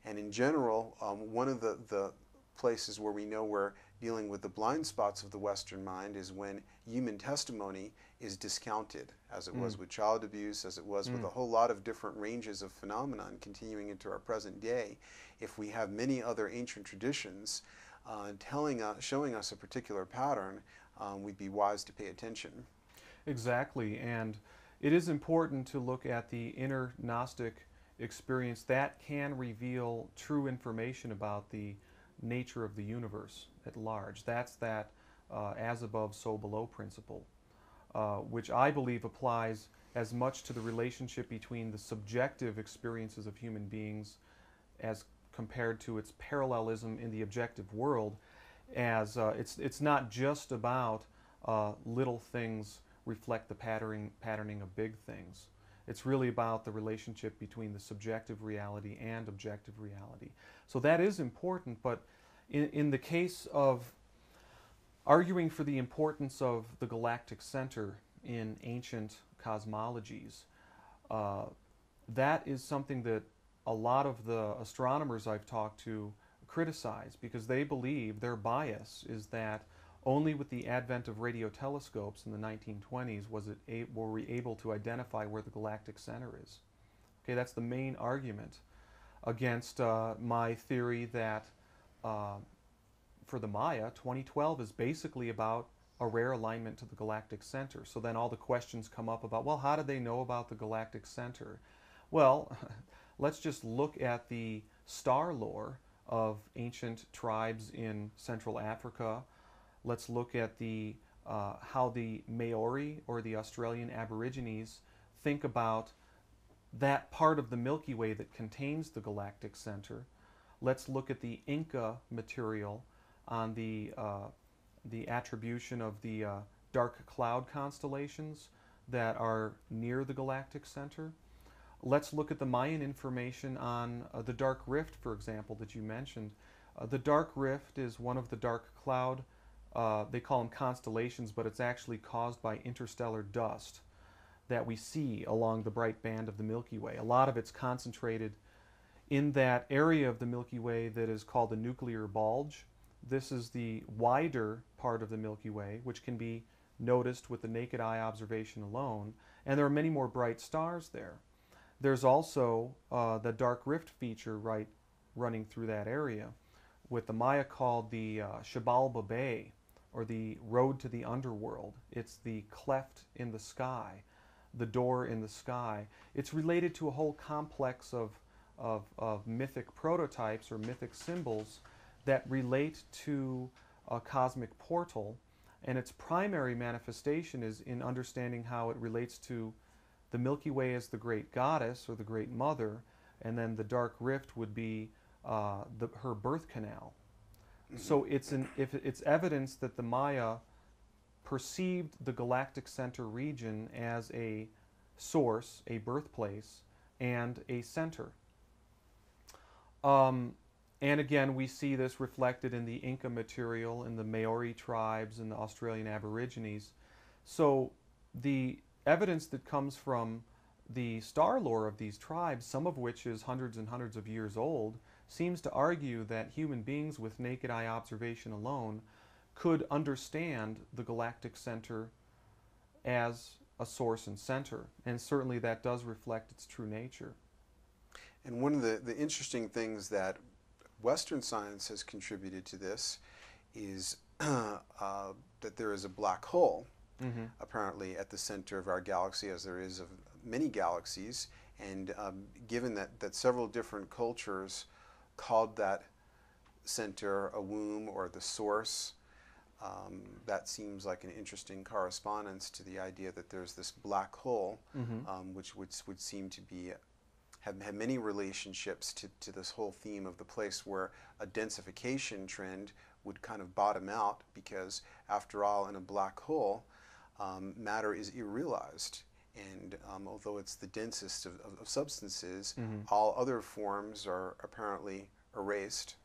And in general, one of the places where we know we're dealing with the blind spots of the Western mind is when human testimony is discounted, as it was with child abuse, as it was with a whole lot of different ranges of phenomenon continuing into our present day. If we have many other ancient traditions showing us a particular pattern, we'd be wise to pay attention. Exactly, and it is important to look at the inner Gnostic experience that can reveal true information about the nature of the universe at large. That's that as above, so below principle, which I believe applies as much to the relationship between the subjective experiences of human beings as compared to its parallelism in the objective world, as it's not just about little things reflect the patterning of big things. It's really about the relationship between the subjective reality and objective reality. So that is important, but in the case of arguing for the importance of the galactic center in ancient cosmologies, that is something that a lot of the astronomers I've talked to criticize, because they believe their bias is that only with the advent of radio telescopes in the 1920s were we able to identify where the galactic center is. Okay, that's the main argument against my theory that for the Maya, 2012 is basically about a rare alignment to the galactic center. So then all the questions come up about, well, how did they know about the galactic center? Well, let's just look at the star lore of ancient tribes in Central Africa. Let's look at the how the Maori or the Australian Aborigines think about that part of the Milky Way that contains the galactic center. Let's look at the Inca material on the attribution of the dark cloud constellations that are near the galactic center. Let's look at the Mayan information on the dark rift, for example, that you mentioned. The dark rift is one of the dark cloud, they call them constellations, but it's actually caused by interstellar dust that we see along the bright band of the Milky Way. A lot of it's concentrated in that area of the Milky Way that is called the nuclear bulge. This is the wider part of the Milky Way, which can be noticed with the naked eye observation alone, and there are many more bright stars there. There's also the dark rift feature running through that area, with the Maya called the Xibalba Bay, or the road to the underworld. It's the cleft in the sky, the door in the sky. It's related to a whole complex of mythic prototypes or mythic symbols that relate to a cosmic portal, and its primary manifestation is in understanding how it relates to the Milky Way as the great goddess or the great mother, and then the dark rift would be her birth canal. So it's evidence that the Maya perceived the galactic center region as a source, a birthplace, and a center. And again, we see this reflected in the Inca material, in the Maori tribes, and the Australian Aborigines. So the evidence that comes from the star lore of these tribes, some of which is hundreds and hundreds of years old, seems to argue that human beings with naked eye observation alone could understand the galactic center as a source and center. And certainly that does reflect its true nature. And one of the interesting things that Western science has contributed to this is that there is a black hole, apparently, at the center of our galaxy, as there is of many galaxies. And given that several different cultures called that center a womb or the source, that seems like an interesting correspondence to the idea that there's this black hole, which would seem to be have many relationships to this whole theme of the place where a densification trend would kind of bottom out, because after all, in a black hole, matter is irrealized. And although it's the densest of substances, all other forms are apparently erased.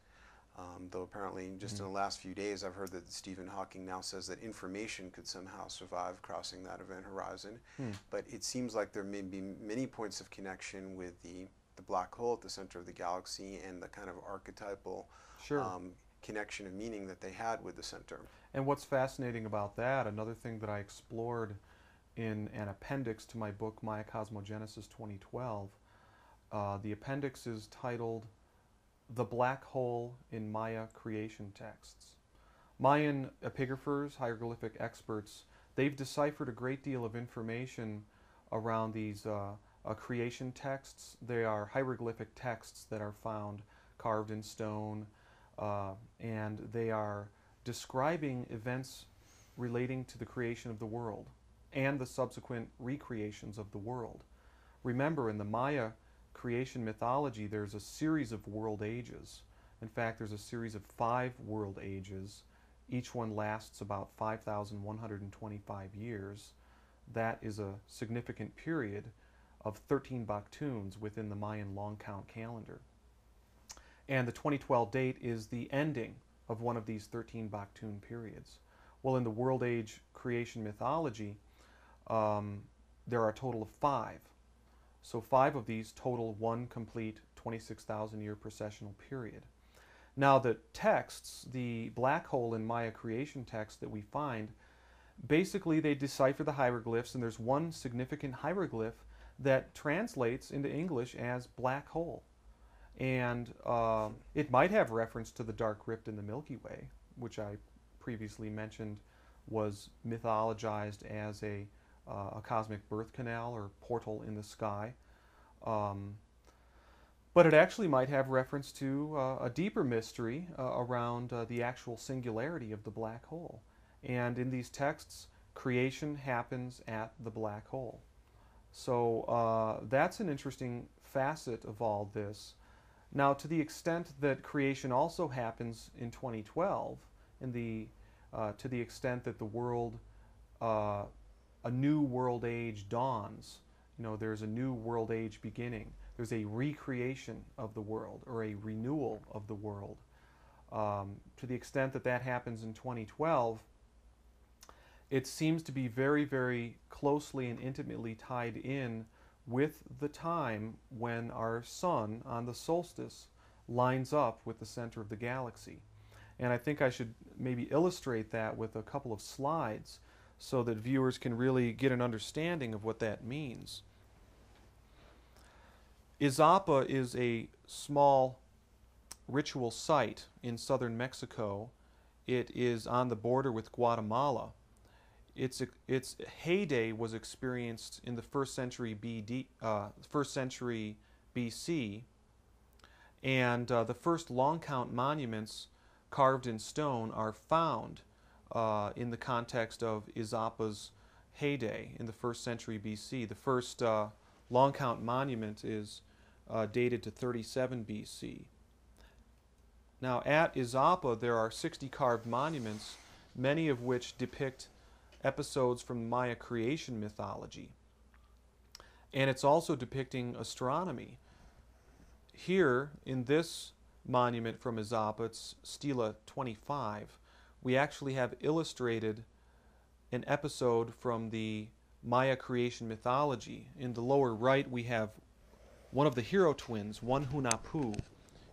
Though apparently just in the last few days I've heard that Stephen Hawking now says that information could somehow survive crossing that event horizon. But it seems like there may be many points of connection with the black hole at the center of the galaxy and the kind of archetypal connection of meaning that they had with the center. And what's fascinating about that, another thing that I explored in an appendix to my book, Maya Cosmogenesis 2012, the appendix is titled The Black Hole in Maya Creation Texts. Mayan epigraphers, hieroglyphic experts, they've deciphered a great deal of information around these creation texts. They are hieroglyphic texts that are found carved in stone, and they are describing events relating to the creation of the world and the subsequent recreations of the world. Remember, in the Maya creation mythology, there's a series of world ages. In fact, there's a series of 5 world ages. Each one lasts about 5,125 years. That is a significant period of 13 Baktuns within the Mayan long count calendar. And the 2012 date is the ending of one of these 13 Baktun periods. Well, in the world age creation mythology, there are a total of 5. So 5 of these total one complete 26,000 year precessional period. Now the texts, the black hole in Maya creation text that we find, basically they decipher the hieroglyphs, and there's one significant hieroglyph that translates into English as black hole. And it might have reference to the dark rift in the Milky Way, which I previously mentioned was mythologized as a cosmic birth canal or portal in the sky. But it actually might have reference to a deeper mystery around the actual singularity of the black hole. And in these texts, creation happens at the black hole. So that's an interesting facet of all this. Now, to the extent that creation also happens in 2012, to the extent that the world, a new world age dawns, there's a new world age beginning. There's a recreation of the world, or a renewal of the world. To the extent that that happens in 2012, it seems to be very, very closely and intimately tied in with the time when our sun on the solstice lines up with the center of the galaxy. And I think I should maybe illustrate that with a couple of slides so that viewers can really get an understanding of what that means. Izapa is a small ritual site in southern Mexico. It is on the border with Guatemala. Its heyday was experienced in the first century BC, and the first long count monuments carved in stone are found in the context of Izapa's heyday in the first century BC. The first long count monument is dated to 37 BC. Now, at Izapa there are 60 carved monuments, many of which depict episodes from Maya creation mythology. And it's also depicting astronomy. Here, in this monument from Izapa, it's Stela 25, we actually have illustrated an episode from the Maya creation mythology. In the lower right, we have one of the hero twins, one Hunahpu.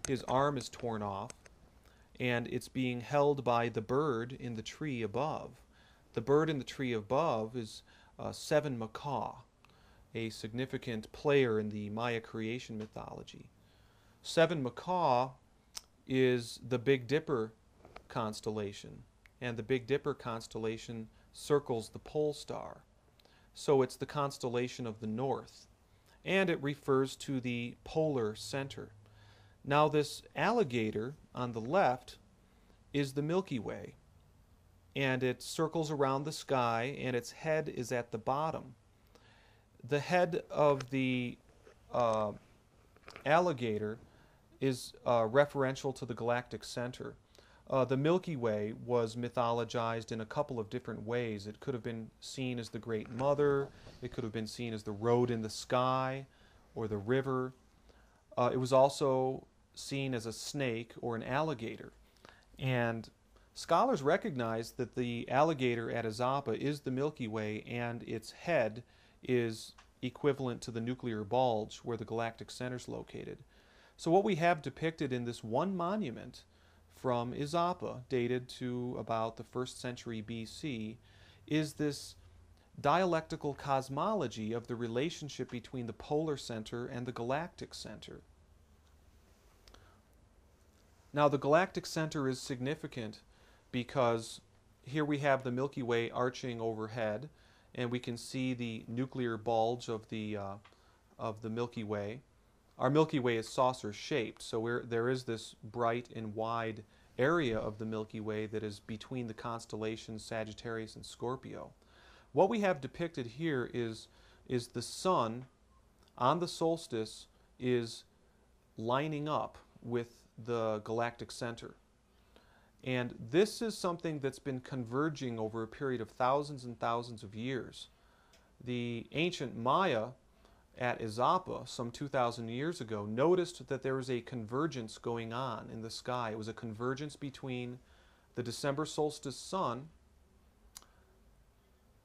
His arm is torn off, and it's being held by the bird in the tree above. The bird in the tree above is Seven Macaw, a significant player in the Maya creation mythology. Seven Macaw is the Big Dipper constellation, and the Big Dipper constellation circles the pole star. So it's the constellation of the north, and it refers to the polar center. Now this alligator on the left is the Milky Way, and it circles around the sky, and its head is at the bottom. The head of the alligator is referential to the galactic center. The Milky Way was mythologized in a couple of different ways. It could have been seen as the Great Mother. It could have been seen as the road in the sky or the river. It was also seen as a snake or an alligator. And scholars recognize that the alligator at Izapa is the Milky Way, and its head is equivalent to the nuclear bulge where the galactic center is located. So what we have depicted in this one monument from Izapa, dated to about the 1st century BC, is this dialectical cosmology of the relationship between the polar center and the galactic center. Now, the galactic center is significant because here we have the Milky Way arching overhead, and we can see the nuclear bulge of the Milky Way. Our Milky Way is saucer-shaped, so there is this bright and wide area of the Milky Way that is between the constellations Sagittarius and Scorpio. What we have depicted here is the sun on the solstice is lining up with the galactic center. And this is something that's been converging over a period of thousands and thousands of years. The ancient Maya at Izapa, some 2,000 years ago, noticed that there was a convergence going on in the sky. It was a convergence between the December solstice sun,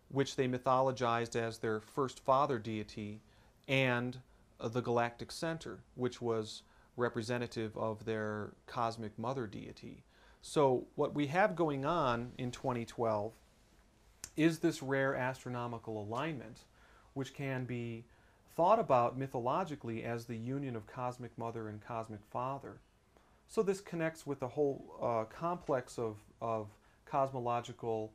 which they mythologized as their first father deity, and the galactic center, which was representative of their cosmic mother deity. So what we have going on in 2012 is this rare astronomical alignment, which can be thought about mythologically as the union of cosmic mother and cosmic father. So this connects with the whole complex of cosmological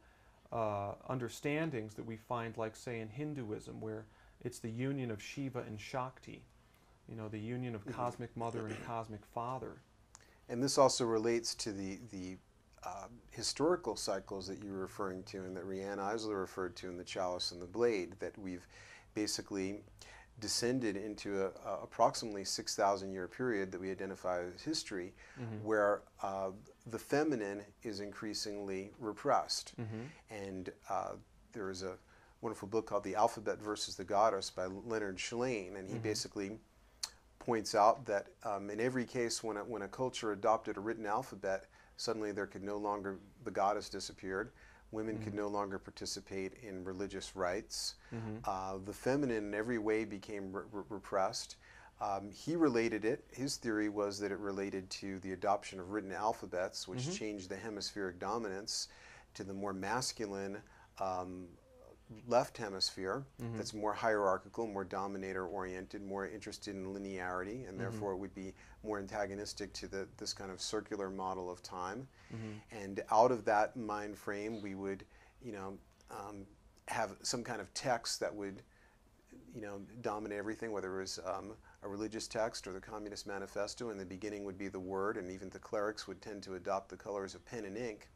understandings that we find, like, say, in Hinduism, where it's the union of Shiva and Shakti, you know, the union of cosmic mother and cosmic father. And this also relates to the historical cycles that you were referring to and that Rianne Eisler referred to in The Chalice and the Blade, that we've basically descended into a approximately 6,000 year period that we identify as history, where the feminine is increasingly repressed. And there is a wonderful book called The Alphabet versus the Goddess by Leonard Schlein, and he basically points out that in every case when a culture adopted a written alphabet, suddenly there could no longer, the goddess disappeared. Women could no longer participate in religious rites. The feminine in every way became repressed. He related it, his theory was that it related to the adoption of written alphabets, which changed the hemispheric dominance to the more masculine left hemisphere, that's more hierarchical, more dominator-oriented, more interested in linearity, and therefore it would be more antagonistic to this kind of circular model of time. And out of that mind frame, we would, you know, have some kind of text that would, you know, dominate everything, whether it was a religious text or the Communist Manifesto. In the beginning would be the word, and even the clerics would tend to adopt the colors of pen and ink.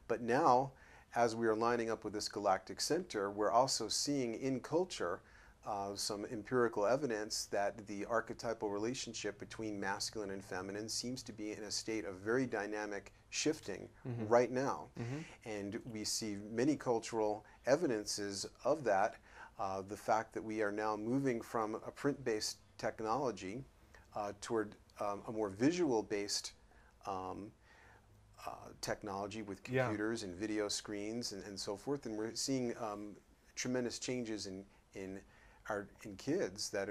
But now, as we are lining up with this galactic center, we're also seeing in culture some empirical evidence that the archetypal relationship between masculine and feminine seems to be in a state of very dynamic shifting right now. And we see many cultural evidences of that. The fact that we are now moving from a print-based technology toward a more visual-based technology with computers and video screens and so forth, and we're seeing tremendous changes in kids that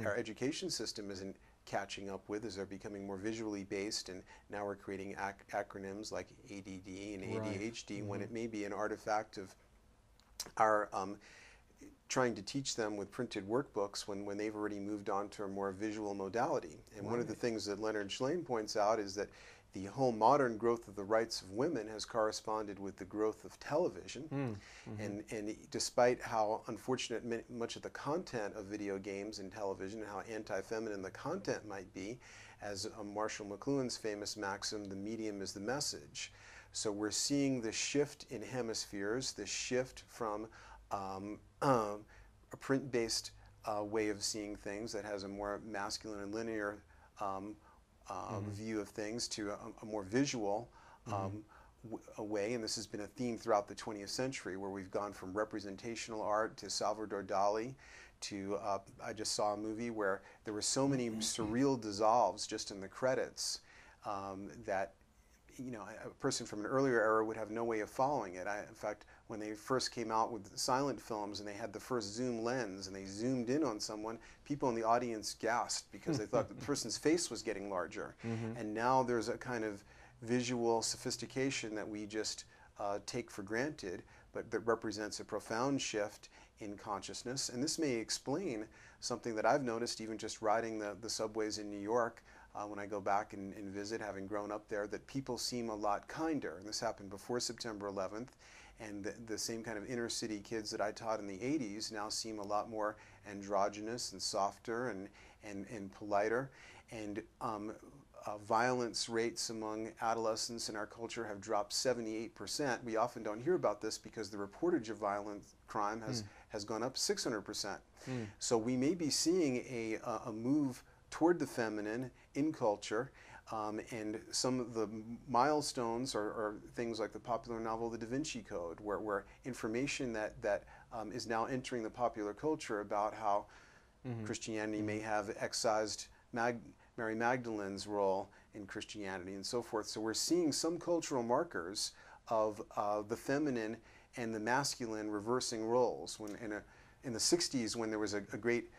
our education system isn't catching up with, as they're becoming more visually based, and now we're creating acronyms like ADD and ADHD when it may be an artifact of our trying to teach them with printed workbooks when they've already moved on to a more visual modality. And one of the things that Leonard Schlein points out is that the whole modern growth of the rights of women has corresponded with the growth of television. And despite how unfortunate much of the content of video games and television, and how anti-feminine the content might be, as Marshall McLuhan's famous maxim, the medium is the message. So we're seeing the shift in hemispheres, the shift from a print-based way of seeing things that has a more masculine and linear view of things to a more visual a way, and this has been a theme throughout the 20th century, where we've gone from representational art to Salvador Dali to I just saw a movie where there were so many surreal dissolves just in the credits that a person from an earlier era would have no way of following it. In fact, when they first came out with silent films and they had the first zoom lens and they zoomed in on someone, people in the audience gasped because they thought the person's face was getting larger. And now there's a kind of visual sophistication that we just take for granted, but that represents a profound shift in consciousness. And this may explain something that I've noticed even just riding the subways in New York when I go back and visit, having grown up there, that people seem a lot kinder. And this happened before September 11th. And the same kind of inner city kids that I taught in the 80s now seem a lot more androgynous and softer and politer. And violence rates among adolescents in our culture have dropped 78%. We often don't hear about this because the reportage of violent crime has gone up 600%. So we may be seeing a move toward the feminine in culture, and some of the milestones are things like the popular novel The Da Vinci Code, where information that is now entering the popular culture about how Christianity may have excised Mary Magdalene's role in Christianity and so forth. So we're seeing some cultural markers of the feminine and the masculine reversing roles. When in the 60s, when there was a great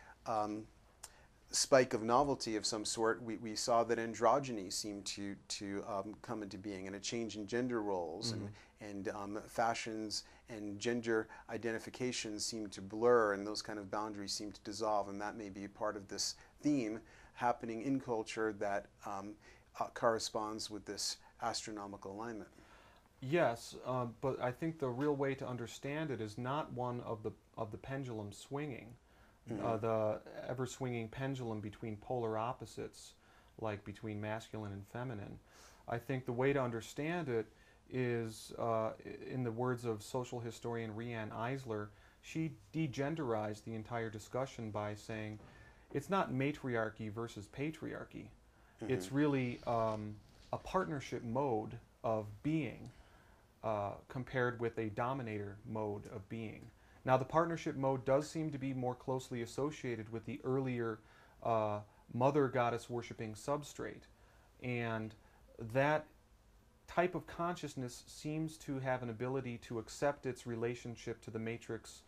spike of novelty of some sort, we saw that androgyny seemed to come into being, and a change in gender roles, and fashions and gender identifications seemed to blur, and those kind of boundaries seemed to dissolve, and that may be part of this theme happening in culture that corresponds with this astronomical alignment. Yes, but I think the real way to understand it is not one of the pendulum swinging, the ever-swinging pendulum between polar opposites, like between masculine and feminine. I think the way to understand it is, in the words of social historian Rianne Eisler, she degenderized the entire discussion by saying it's not matriarchy versus patriarchy. It's really a partnership mode of being compared with a dominator mode of being. Now, the partnership mode does seem to be more closely associated with the earlier mother goddess worshipping substrate, and that type of consciousness seems to have an ability to accept its relationship to the matrix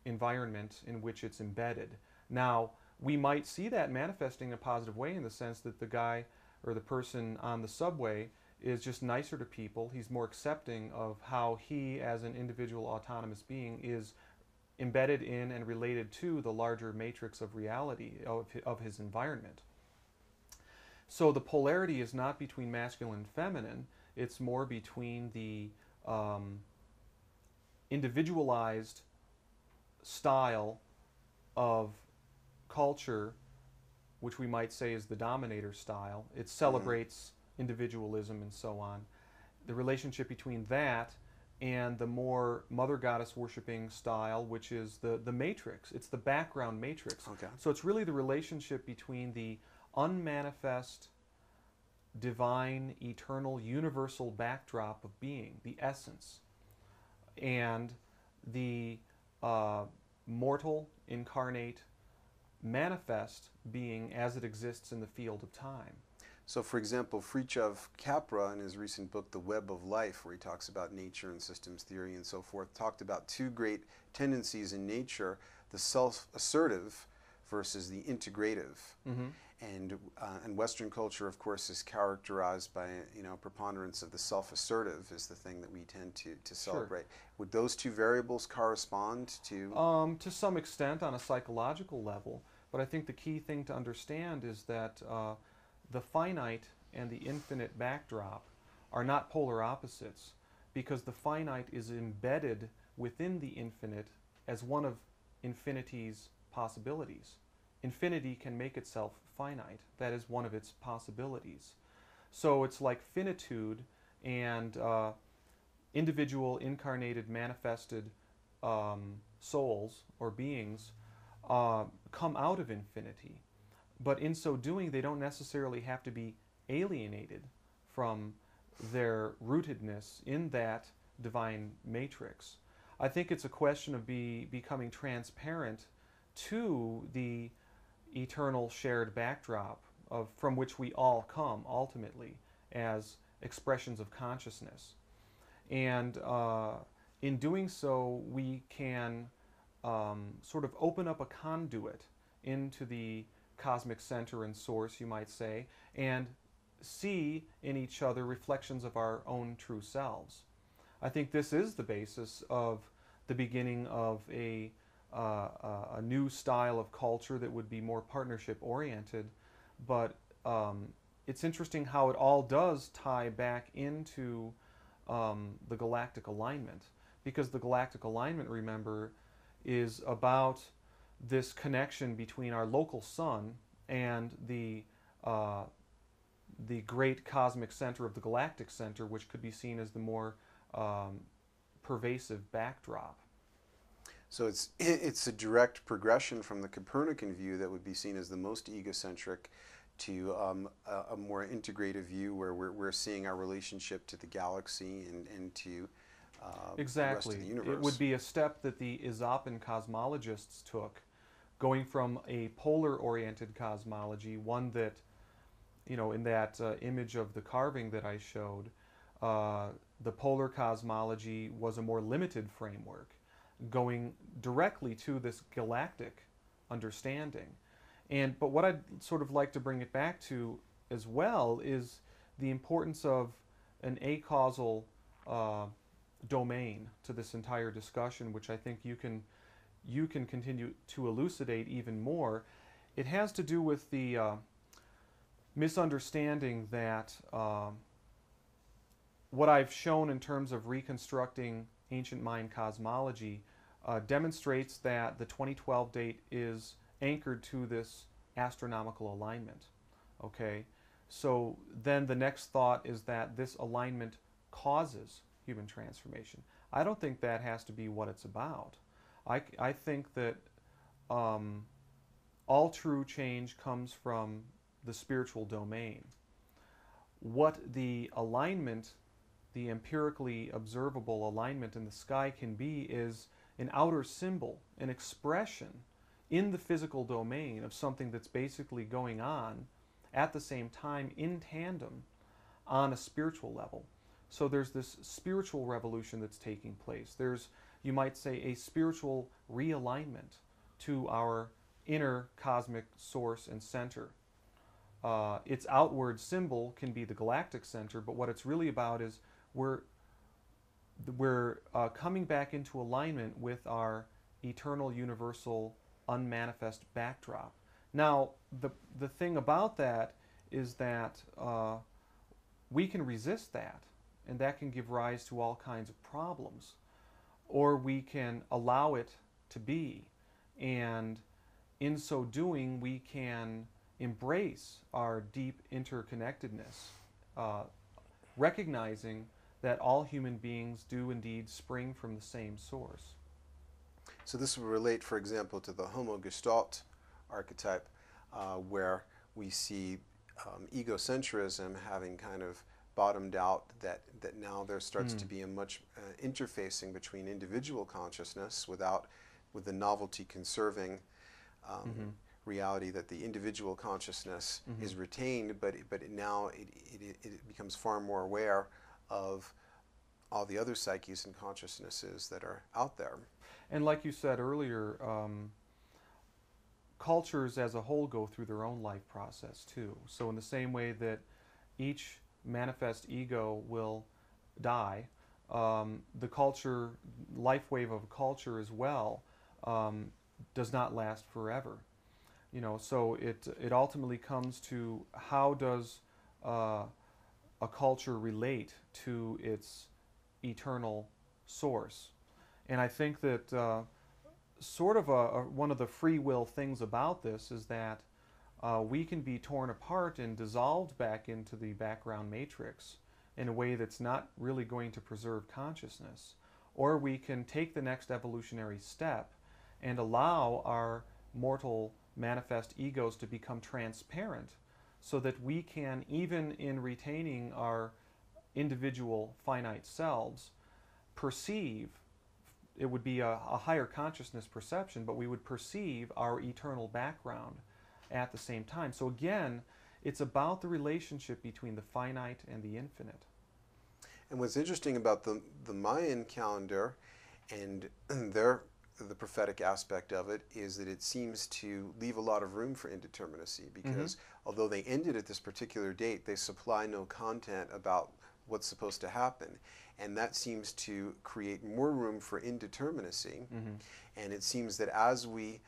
environment in which it's embedded. Now, we might see that manifesting in a positive way, in the sense that the guy or the person on the subway is just nicer to people. He's more accepting of how he, as an individual autonomous being, is embedded in and related to the larger matrix of reality of his environment. So the polarity is not between masculine and feminine, it's more between the individualized style of culture, which we might say is the dominator style. It celebrates individualism and so on. The relationship between that and the more mother goddess worshipping style, which is the matrix. It's the background matrix. Okay. So it's really the relationship between the unmanifest, divine, eternal, universal backdrop of being, the essence, and the mortal, incarnate, manifest being as it exists in the field of time. So, for example, Fritjof Capra, in his recent book, The Web of Life, where he talks about nature and systems theory and so forth, talked about two great tendencies in nature, the self-assertive versus the integrative. And Western culture, of course, is characterized by, preponderance of the self-assertive is the thing that we tend to celebrate. Sure. Would those two variables correspond to? To some extent on a psychological level, but I think the key thing to understand is that the finite and the infinite backdrop are not polar opposites, because the finite is embedded within the infinite as one of infinity's possibilities. Infinity can make itself finite. That is one of its possibilities. So it's like finitude and individual incarnated manifested souls or beings come out of infinity. But in so doing, they don't necessarily have to be alienated from their rootedness in that divine matrix. I think it's a question of becoming transparent to the eternal shared backdrop from which we all come ultimately as expressions of consciousness. And in doing so, we can sort of open up a conduit into the cosmic center and source, you might say, and see in each other reflections of our own true selves. I think this is the basis of the beginning of a new style of culture that would be more partnership-oriented, but it's interesting how it all does tie back into the galactic alignment, because the galactic alignment, remember, is about this connection between our local sun and the great cosmic center of the galactic center, which could be seen as the more pervasive backdrop. So it's a direct progression from the Copernican view that would be seen as the most egocentric to a more integrative view where we're seeing our relationship to the galaxy and to exactly. the rest of the universe. It would be a step that the Aesopian cosmologists took, going from a polar-oriented cosmology, one that, you know, in that image of the carving that I showed, the polar cosmology was a more limited framework, going directly to this galactic understanding. But what I'd sort of like to bring it back to as well is the importance of an acausal domain to this entire discussion, which I think you can continue to elucidate even more. It has to do with the misunderstanding that what I've shown in terms of reconstructing ancient Mayan cosmology demonstrates that the 2012 date is anchored to this astronomical alignment. Okay, so then the next thought is that this alignment causes human transformation. I don't think that has to be what it's about. I think that all true change comes from the spiritual domain. What the alignment, the empirically observable alignment in the sky can be, is an outer symbol, an expression in the physical domain of something that's basically going on at the same time in tandem on a spiritual level. So there's this spiritual revolution that's taking place. There's, you might say, a spiritual realignment to our inner cosmic source and center. Its outward symbol can be the galactic center, but what it's really about is we're coming back into alignment with our eternal, universal, unmanifest backdrop. Now, the thing about that is that we can resist that, and that can give rise to all kinds of problems. Or we can allow it to be, and in so doing, we can embrace our deep interconnectedness, recognizing that all human beings do indeed spring from the same source. So this would relate, for example, to the Homo Gestalt archetype, where we see egocentrism having kind of bottomed out, that now there starts to be a much interfacing between individual consciousness with the novelty conserving reality that the individual consciousness is retained, but now it becomes far more aware of all the other psyches and consciousnesses that are out there. And like you said earlier, cultures as a whole go through their own life process too. So in the same way that each manifest ego will die, the life wave of a culture as well, does not last forever. You know, so it ultimately comes to how does a culture relate to its eternal source. And I think that sort of one of the free will things about this is that we can be torn apart and dissolved back into the background matrix in a way that's not really going to preserve consciousness. Or we can take the next evolutionary step and allow our mortal manifest egos to become transparent so that we can, even in retaining our individual finite selves, perceive, it would be a higher consciousness perception, but we would perceive our eternal background at the same time. So again, it's about the relationship between the finite and the infinite. And what's interesting about the Mayan calendar and the prophetic aspect of it is that it seems to leave a lot of room for indeterminacy, because although they ended at this particular date, they supply no content about what's supposed to happen. And that seems to create more room for indeterminacy. And it seems that as we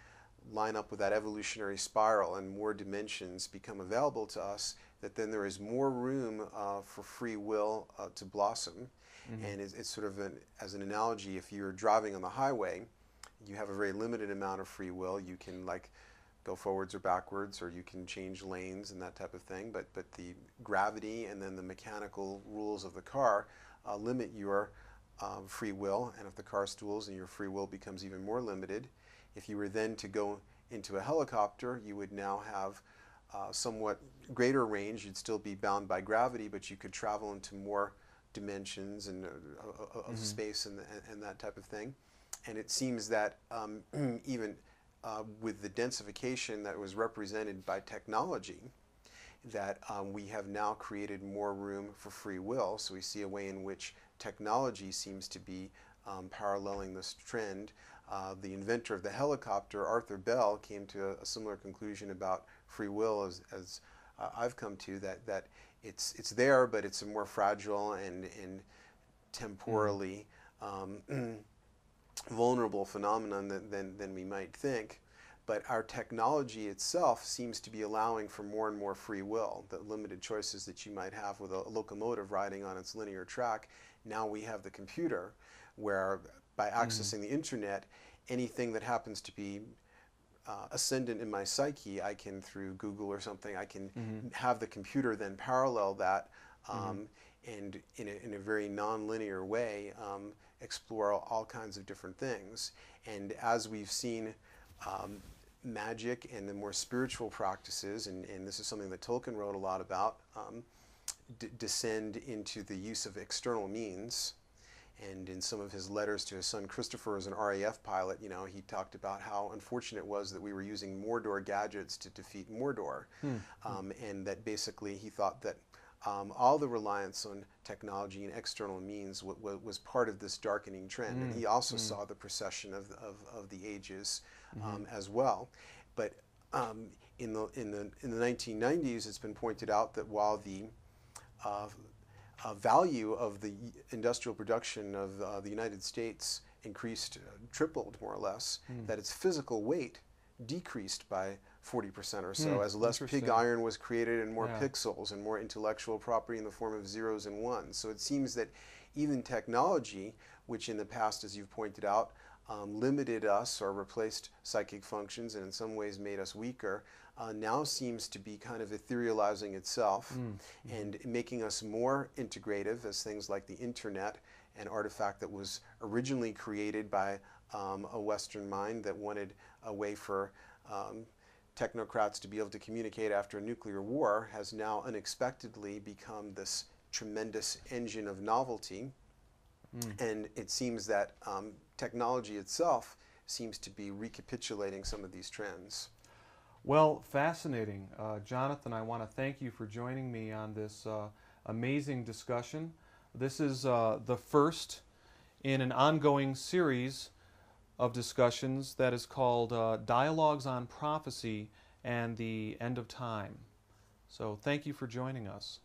line up with that evolutionary spiral and more dimensions become available to us, that then there is more room for free will to blossom. And it's sort of as an analogy, if you're driving on the highway, you have a very limited amount of free will. You can like go forwards or backwards, or you can change lanes and that type of thing. But the gravity and then the mechanical rules of the car limit your free will. And if the car stools, and your free will becomes even more limited. If you were then to go into a helicopter, you would now have somewhat greater range. You'd still be bound by gravity, but you could travel into more dimensions and of space and that type of thing. And it seems that even with the densification that was represented by technology, that we have now created more room for free will. So we see a way in which technology seems to be paralleling this trend. The inventor of the helicopter, Arthur Bell, came to a similar conclusion about free will as I've come to, that it's there, but it's a more fragile and temporally vulnerable phenomenon than we might think. But our technology itself seems to be allowing for more and more free will. The limited choices that you might have with a locomotive riding on its linear track, now we have the computer, where by accessing the internet, anything that happens to be ascendant in my psyche, I can, through Google or something, I can have the computer then parallel that and in a very non-linear way explore all kinds of different things. And as we've seen magic and the more spiritual practices, and this is something that Tolkien wrote a lot about, descend into the use of external means. And in some of his letters to his son Christopher as an RAF pilot, he talked about how unfortunate it was that we were using Mordor gadgets to defeat Mordor. And that basically he thought that all the reliance on technology and external means was part of this darkening trend. And he also saw the procession of the ages as well. But in the 1990s, it's been pointed out that while the value of the industrial production of the United States increased, tripled more or less, that its physical weight decreased by 40% or so, as less pig iron was created and more pixels and more intellectual property in the form of zeros and ones. So it seems that even technology, which in the past, as you've pointed out, limited us or replaced psychic functions and in some ways made us weaker, now seems to be kind of etherealizing itself and making us more integrative, as things like the internet, an artifact that was originally created by a Western mind that wanted a way for technocrats to be able to communicate after a nuclear war, has now unexpectedly become this tremendous engine of novelty. And it seems that technology itself seems to be recapitulating some of these trends. Well, fascinating. Jonathan, I want to thank you for joining me on this amazing discussion. This is the first in an ongoing series of discussions that is called Dialogues on Prophecy and the End of Time. So thank you for joining us.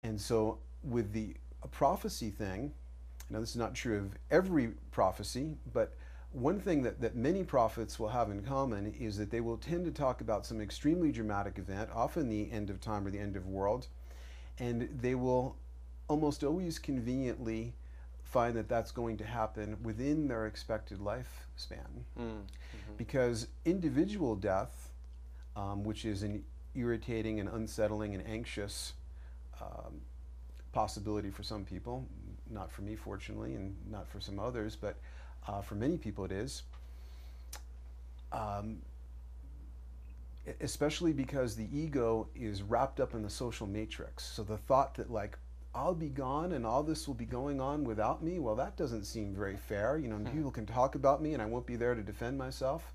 And so with the prophecy thing, now this is not true of every prophecy, but one thing that many prophets will have in common is that they will tend to talk about some extremely dramatic event, often the end of time or the end of world, and they will almost always conveniently find that that's going to happen within their expected lifespan. Because individual death, which is an irritating and unsettling and anxious possibility for some people, not for me fortunately, and not for some others, but for many people it is, especially because the ego is wrapped up in the social matrix. So the thought that, like, I'll be gone and all this will be going on without me, well, that doesn't seem very fair. You know, people can talk about me and I won't be there to defend myself.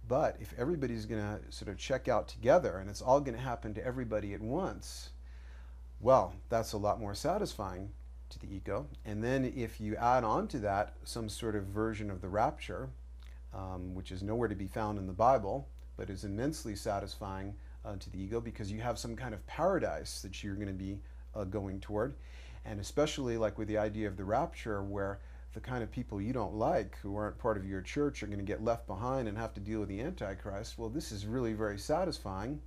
But if everybody's going to sort of check out together and it's all going to happen to everybody at once, well, that's a lot more satisfying to the ego. And then if you add on to that some sort of version of the rapture, which is nowhere to be found in the Bible, but is immensely satisfying to the ego, because you have some kind of paradise that you're going to be going toward. And especially like with the idea of the rapture, where the kind of people you don't like, who aren't part of your church, are going to get left behind and have to deal with the Antichrist. Well, this is really very satisfying.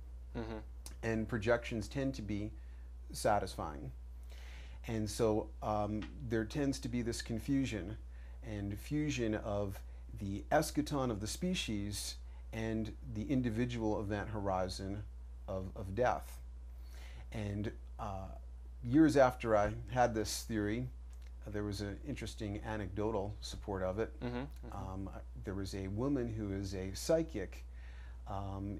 And projections tend to be satisfying. And so there tends to be this confusion and fusion of the eschaton of the species and the individual event horizon of death. And years after I had this theory, there was an interesting anecdotal support of it. There was a woman who is a psychic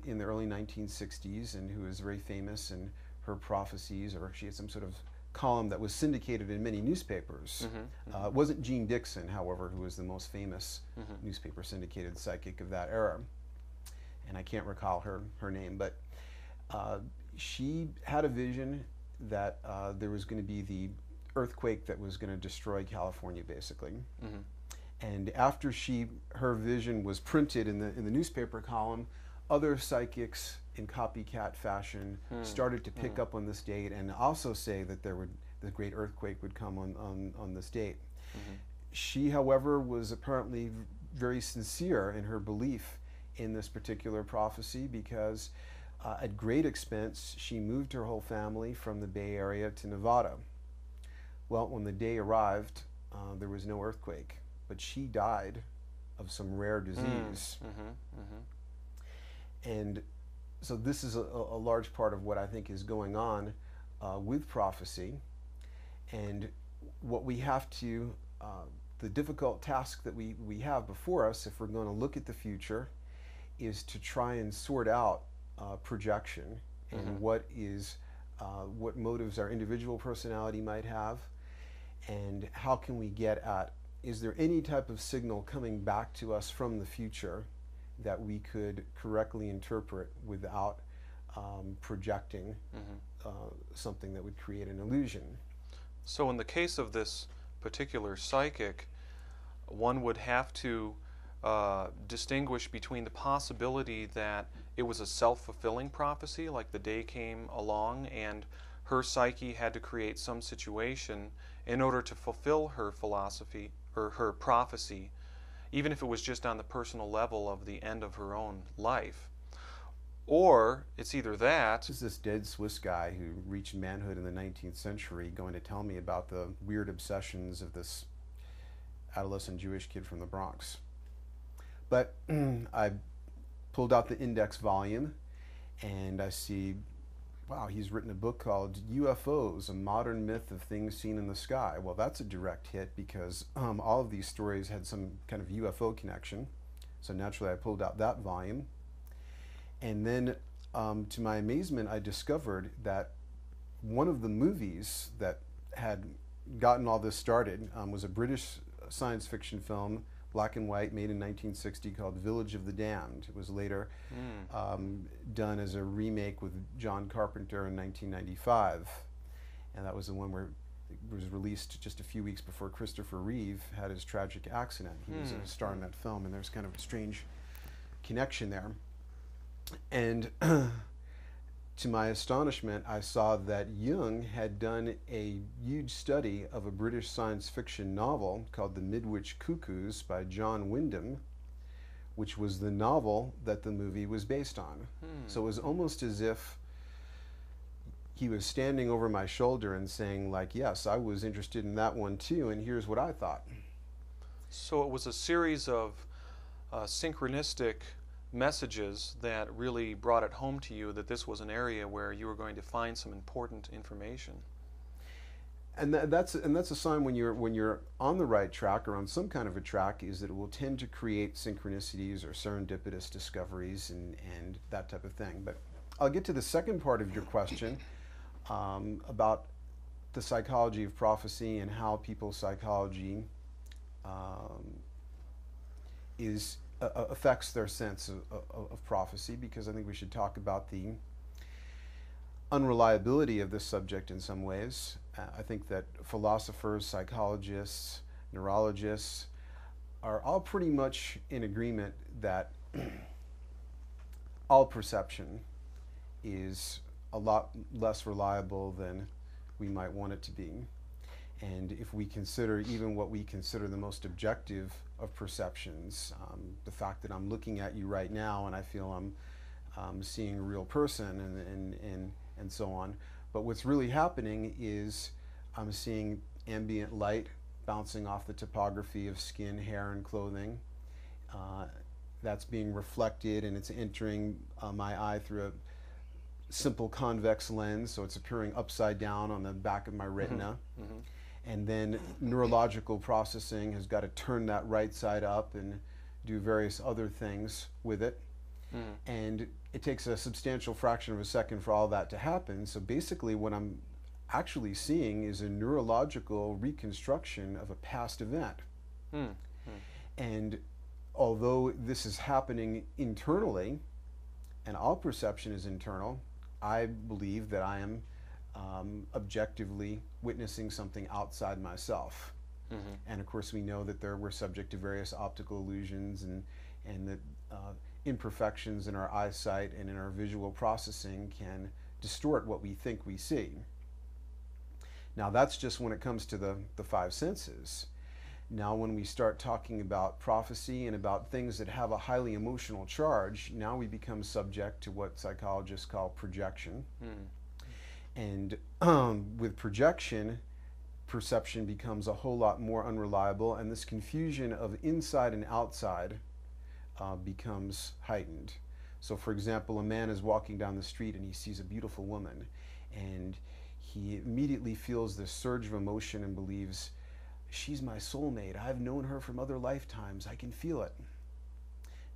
in the early 1960s and who is very famous in her prophecies, or she had some sort of column that was syndicated in many newspapers. It wasn't Jean Dixon, however, who was the most famous newspaper syndicated psychic of that era. And I can't recall her name, but she had a vision that there was going to be the earthquake that was going to destroy California, basically. And after her vision was printed in the newspaper column, other psychics in copycat fashion started to pick up on this date and also say that the great earthquake would come on this date. She, however, was apparently very sincere in her belief in this particular prophecy, because at great expense she moved her whole family from the Bay Area to Nevada. Well, when the day arrived, there was no earthquake, but she died of some rare disease. And so this is a large part of what I think is going on with prophecy. And what we have to, the difficult task that we have before us, if we're going to look at the future, is to try and sort out projection and what motives our individual personality might have, and how can we get at, is there any type of signal coming back to us from the future that we could correctly interpret without projecting something that would create an illusion. So in the case of this particular psychic, one would have to distinguish between the possibility that it was a self-fulfilling prophecy, like the day came along and her psyche had to create some situation in order to fulfill her philosophy or her prophecy, even if it was just on the personal level of the end of her own life. Or it's either that... This is this dead Swiss guy who reached manhood in the 19th century going to tell me about the weird obsessions of this adolescent Jewish kid from the Bronx. But I pulled out the index volume and I see, wow, he's written a book called UFOs, A Modern Myth of Things Seen in the Sky. Well, that's a direct hit because all of these stories had some kind of UFO connection. So naturally I pulled out that volume. And then to my amazement, I discovered that one of the movies that had gotten all this started was a British science fiction film, black and white, made in 1960, called Village of the Damned. It was later done as a remake with John Carpenter in 1995. And that was the one where it was released just a few weeks before Christopher Reeve had his tragic accident. He was a star in that film, and there's kind of a strange connection there. And to my astonishment, I saw that Jung had done a huge study of a British science fiction novel called The Midwich Cuckoos by John Wyndham, which was the novel that the movie was based on. So it was almost as if he was standing over my shoulder and saying, like, yes, I was interested in that one too, and here's what I thought. So it was a series of synchronistic messages that really brought it home to you that this was an area where you were going to find some important information. And that's a sign when you're on the right track or on some kind of a track, is that it will tend to create synchronicities or serendipitous discoveries and that type of thing. But I'll get to the second part of your question about the psychology of prophecy and how people's psychology affects their sense of prophecy, because I think we should talk about the unreliability of this subject in some ways. I think that philosophers, psychologists, neurologists are all pretty much in agreement that all perception is a lot less reliable than we might want it to be. And if we consider even what we consider the most objective of perceptions, the fact that I'm looking at you right now and I feel I'm seeing a real person and so on. But what's really happening is I'm seeing ambient light bouncing off the topography of skin, hair, and clothing. That's being reflected and it's entering my eye through a simple convex lens, so it's appearing upside down on the back of my retina. Mm-hmm. And then neurological processing has got to turn that right side up and do various other things with it. And it takes a substantial fraction of a second for all that to happen. So basically what I'm actually seeing is a neurological reconstruction of a past event. And although this is happening internally, and all perception is internal, I believe that I am objectively witnessing something outside myself. And of course we know that we're subject to various optical illusions and that imperfections in our eyesight and in our visual processing can distort what we think we see. Now that's just when it comes to the five senses. Now when we start talking about prophecy and about things that have a highly emotional charge, now we become subject to what psychologists call projection. And with projection, perception becomes a whole lot more unreliable, and this confusion of inside and outside becomes heightened. So for example, a man is walking down the street and he sees a beautiful woman, and he immediately feels this surge of emotion and believes, she's my soulmate, I've known her from other lifetimes, I can feel it.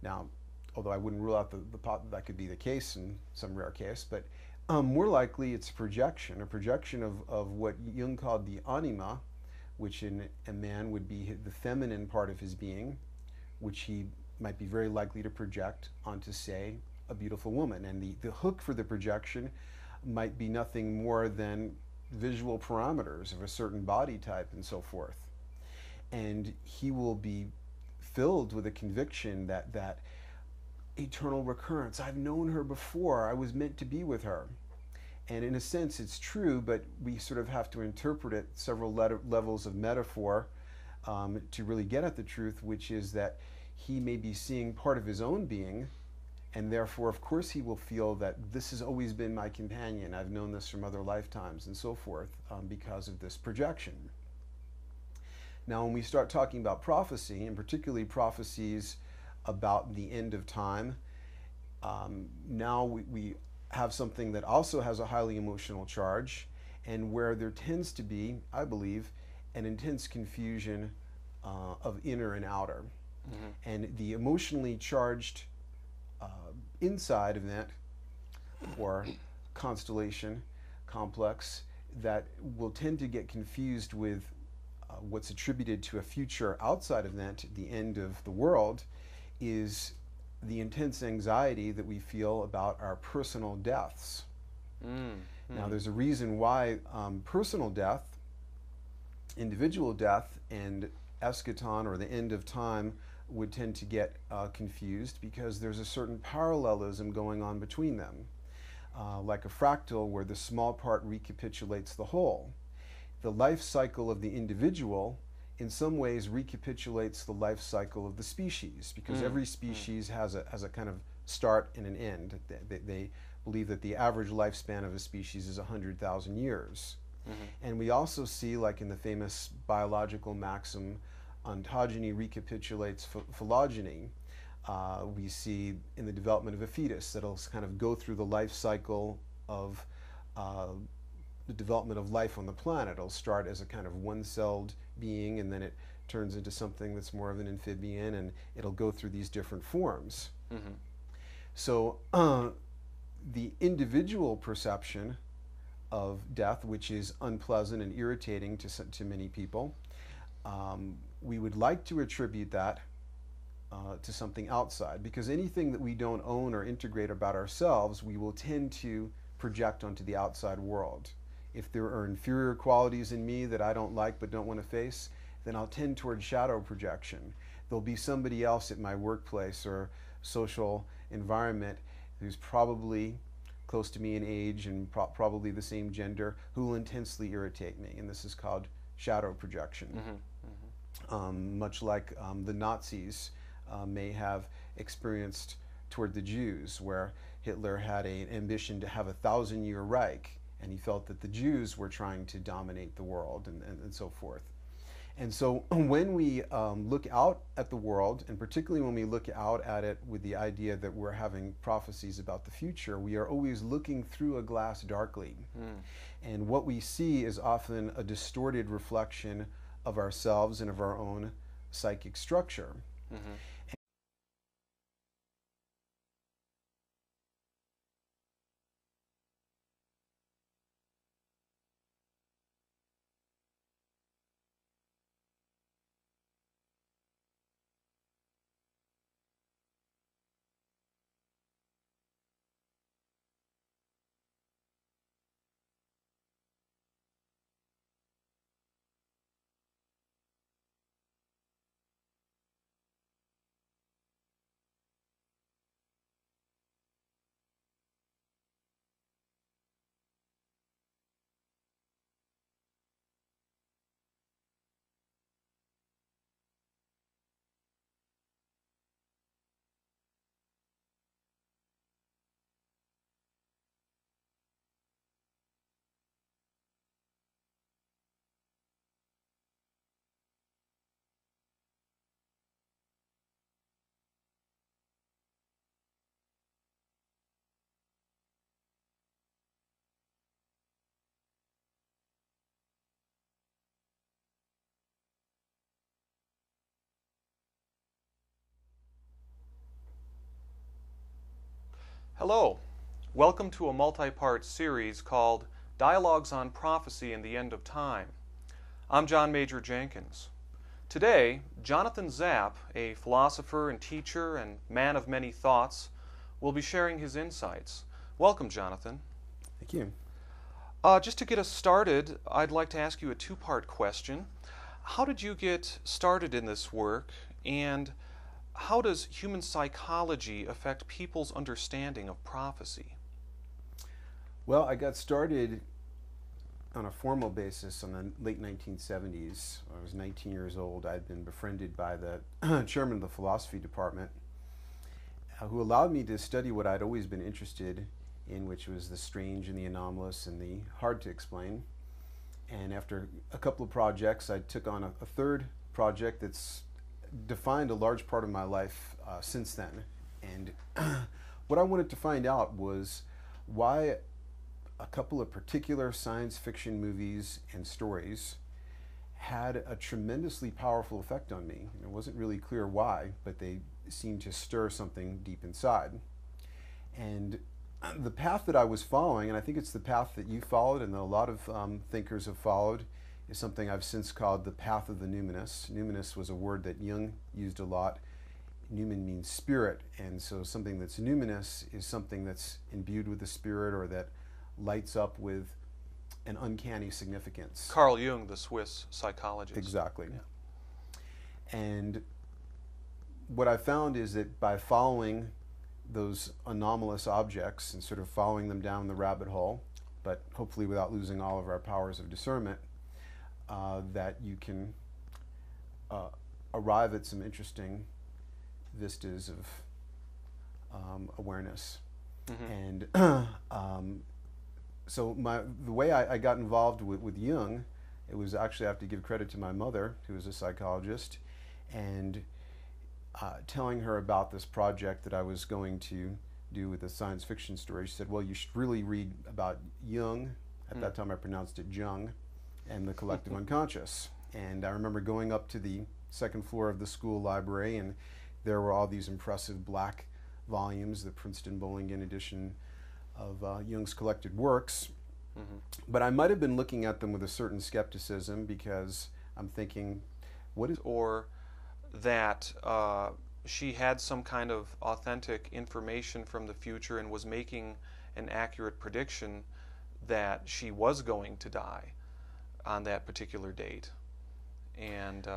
Now, although I wouldn't rule out that could be the case in some rare case, but more likely it's a projection of what Jung called the anima, which in a man would be the feminine part of his being, which he might be very likely to project onto, say, a beautiful woman. And the hook for the projection might be nothing more than visual parameters of a certain body type and so forth. And he will be filled with a conviction that eternal recurrence, I've known her before, I was meant to be with her. And in a sense it's true, but we sort of have to interpret it several levels of metaphor to really get at the truth, which is that he may be seeing part of his own being, and therefore of course he will feel that this has always been my companion, I've known this from other lifetimes and so forth, because of this projection. Now when we start talking about prophecy, and particularly prophecies about the end of time, now we have something that also has a highly emotional charge, and where there tends to be, I believe, an intense confusion of inner and outer. And the emotionally charged inside event or constellation complex that will tend to get confused with what's attributed to a future outside event, the end of the world, is the intense anxiety that we feel about our personal deaths. Now there's a reason why personal death, individual death, and eschaton, or the end of time, would tend to get confused, because there's a certain parallelism going on between them. like a fractal where the small part recapitulates the whole. The life cycle of the individual in some ways recapitulates the life cycle of the species, because every species has a kind of start and an end. They believe that the average lifespan of a species is 100,000 years. And we also see, like in the famous biological maxim, ontogeny recapitulates phylogeny. We see in the development of a fetus that it'll kind of go through the life cycle of the development of life on the planet. It'll start as a kind of one-celled being, and then it turns into something that's more of an amphibian, and it'll go through these different forms. So the individual perception of death, which is unpleasant and irritating to many people, we would like to attribute that to something outside, because anything that we don't own or integrate about ourselves, we will tend to project onto the outside world. If there are inferior qualities in me that I don't like but don't want to face, then I'll tend toward shadow projection. There'll be somebody else at my workplace or social environment who's probably close to me in age and probably the same gender, who will intensely irritate me, and this is called shadow projection. Much like the Nazis may have experienced toward the Jews, where Hitler had an ambition to have a 1,000-year Reich, and he felt that the Jews were trying to dominate the world, and so forth. And so when we look out at the world, and particularly when we look out at it with the idea that we're having prophecies about the future, we are always looking through a glass darkly. And what we see is often a distorted reflection of ourselves and of our own psychic structure. Hello. Welcome to a multi-part series called Dialogues on Prophecy and the End of Time. I'm John Major Jenkins. Today, Jonathan Zapp, a philosopher and teacher and man of many thoughts, will be sharing his insights. Welcome, Jonathan. Thank you. Just to get us started, I'd like to ask you a two-part question. How did you get started in this work, and how does human psychology affect people's understanding of prophecy? Well, I got started on a formal basis in the late 1970s. I was 19 years old. I'd been befriended by the chairman of the philosophy department, who allowed me to study what I'd always been interested in, which was the strange and the anomalous and the hard to explain. And after a couple of projects, I took on a third project that's defined a large part of my life since then. And what I wanted to find out was why a couple of particular science fiction movies and stories had a tremendously powerful effect on me. It wasn't really clear why, but they seemed to stir something deep inside. And the path that I was following, and I think it's the path that you followed and that a lot of thinkers have followed, is something I've since called the path of the numinous. Numinous was a word that Jung used a lot. Numen means spirit, and so something that's numinous is something that's imbued with the spirit or that lights up with an uncanny significance. Carl Jung, the Swiss psychologist. Exactly. Yeah. And what I found is that by following those anomalous objects and sort of following them down the rabbit hole, but hopefully without losing all of our powers of discernment, that you can arrive at some interesting vistas of awareness. Mm-hmm. And so the way I got involved with Jung, it was actually, I have to give credit to my mother, who was a psychologist, and telling her about this project that I was going to do with a science fiction story. She said, well, you should really read about Jung. At that time I pronounced it Jung, and the collective unconscious. And I remember going up to the second floor of the school library, and there were all these impressive black volumes, the Princeton Bowlingen edition of Jung's collected works. Mm-hmm. But I might have been looking at them with a certain skepticism, because I'm thinking, what is... Or that she had some kind of authentic information from the future and was making an accurate prediction that she was going to die on that particular date. And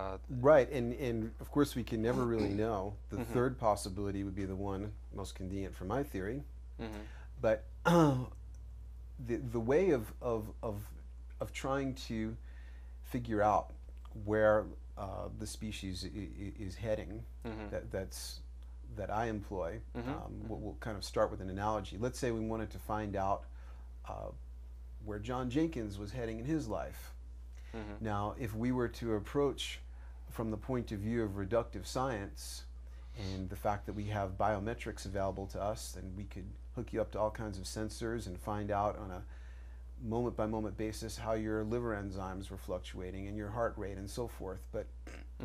right, and of course we can never really know. The third possibility would be the one most convenient for my theory. But the way of trying to figure out where the species is heading, that I employ, we'll kind of start with an analogy. Let's say we wanted to find out where John Jenkins was heading in his life. Now, if we were to approach from the point of view of reductive science and the fact that we have biometrics available to us, then we could hook you up to all kinds of sensors and find out on a moment-by-moment basis how your liver enzymes were fluctuating and your heart rate and so forth. But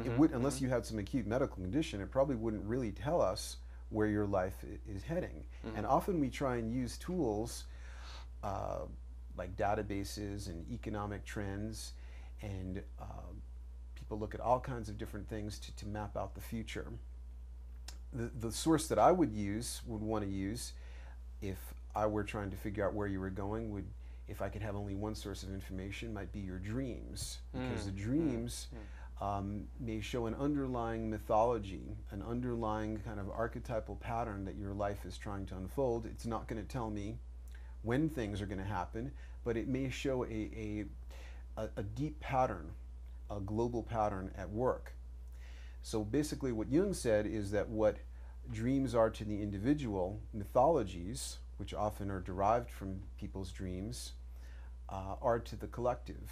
it would, unless you had some acute medical condition, it probably wouldn't really tell us where your life is heading. And often we try and use tools like databases and economic trends, and people look at all kinds of different things to map out the future. The source that I would want to use, if I were trying to figure out where you were going, if I could have only one source of information, might be your dreams. Because the dreams may show an underlying mythology, an underlying kind of archetypal pattern that your life is trying to unfold. It's not going to tell me when things are going to happen, but it may show a deep pattern, a global pattern at work. So basically what Jung said is that what dreams are to the individual, mythologies, which often are derived from people's dreams, are to the collective.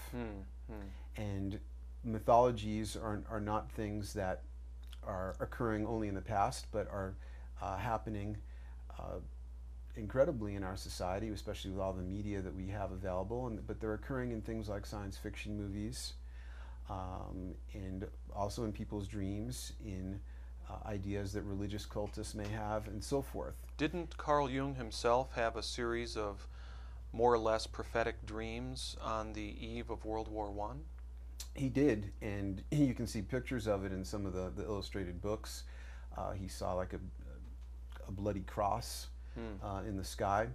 And mythologies are not things that are occurring only in the past, but are happening incredibly in our society, especially with all the media that we have available. But they're occurring in things like science fiction movies, and also in people's dreams, in ideas that religious cultists may have, and so forth. Didn't Carl Jung himself have a series of more or less prophetic dreams on the eve of World War I? He did, and you can see pictures of it in some of the illustrated books. He saw like a bloody cross in the sky.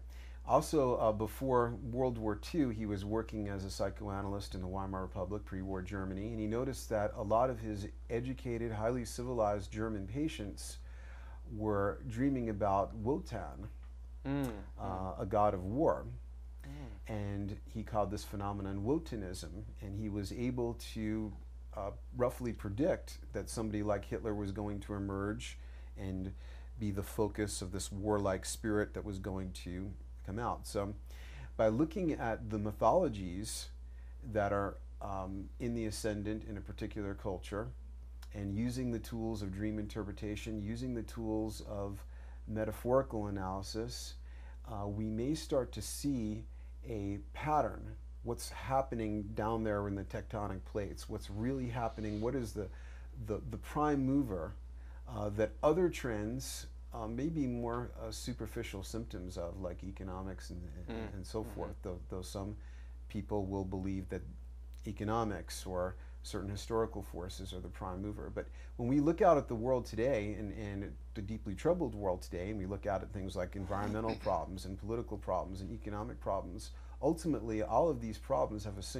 Also, before World War II, he was working as a psychoanalyst in the Weimar Republic, pre-war Germany, and he noticed that a lot of his educated, highly civilized German patients were dreaming about Wotan, a god of war. And he called this phenomenon Wotanism, and he was able to roughly predict that somebody like Hitler was going to emerge and be the focus of this warlike spirit that was going to come out. So by looking at the mythologies that are in the ascendant in a particular culture, and using the tools of dream interpretation, using the tools of metaphorical analysis, we may start to see a pattern. What's happening down there in the tectonic plates? What's really happening? What is the prime mover that other trends may be more superficial symptoms of, like economics and so forth, though some people will believe that economics or certain historical forces are the prime mover. But when we look out at the world today, and the deeply troubled world today, and we look out at things like environmental problems and political problems and economic problems, ultimately all of these problems have a single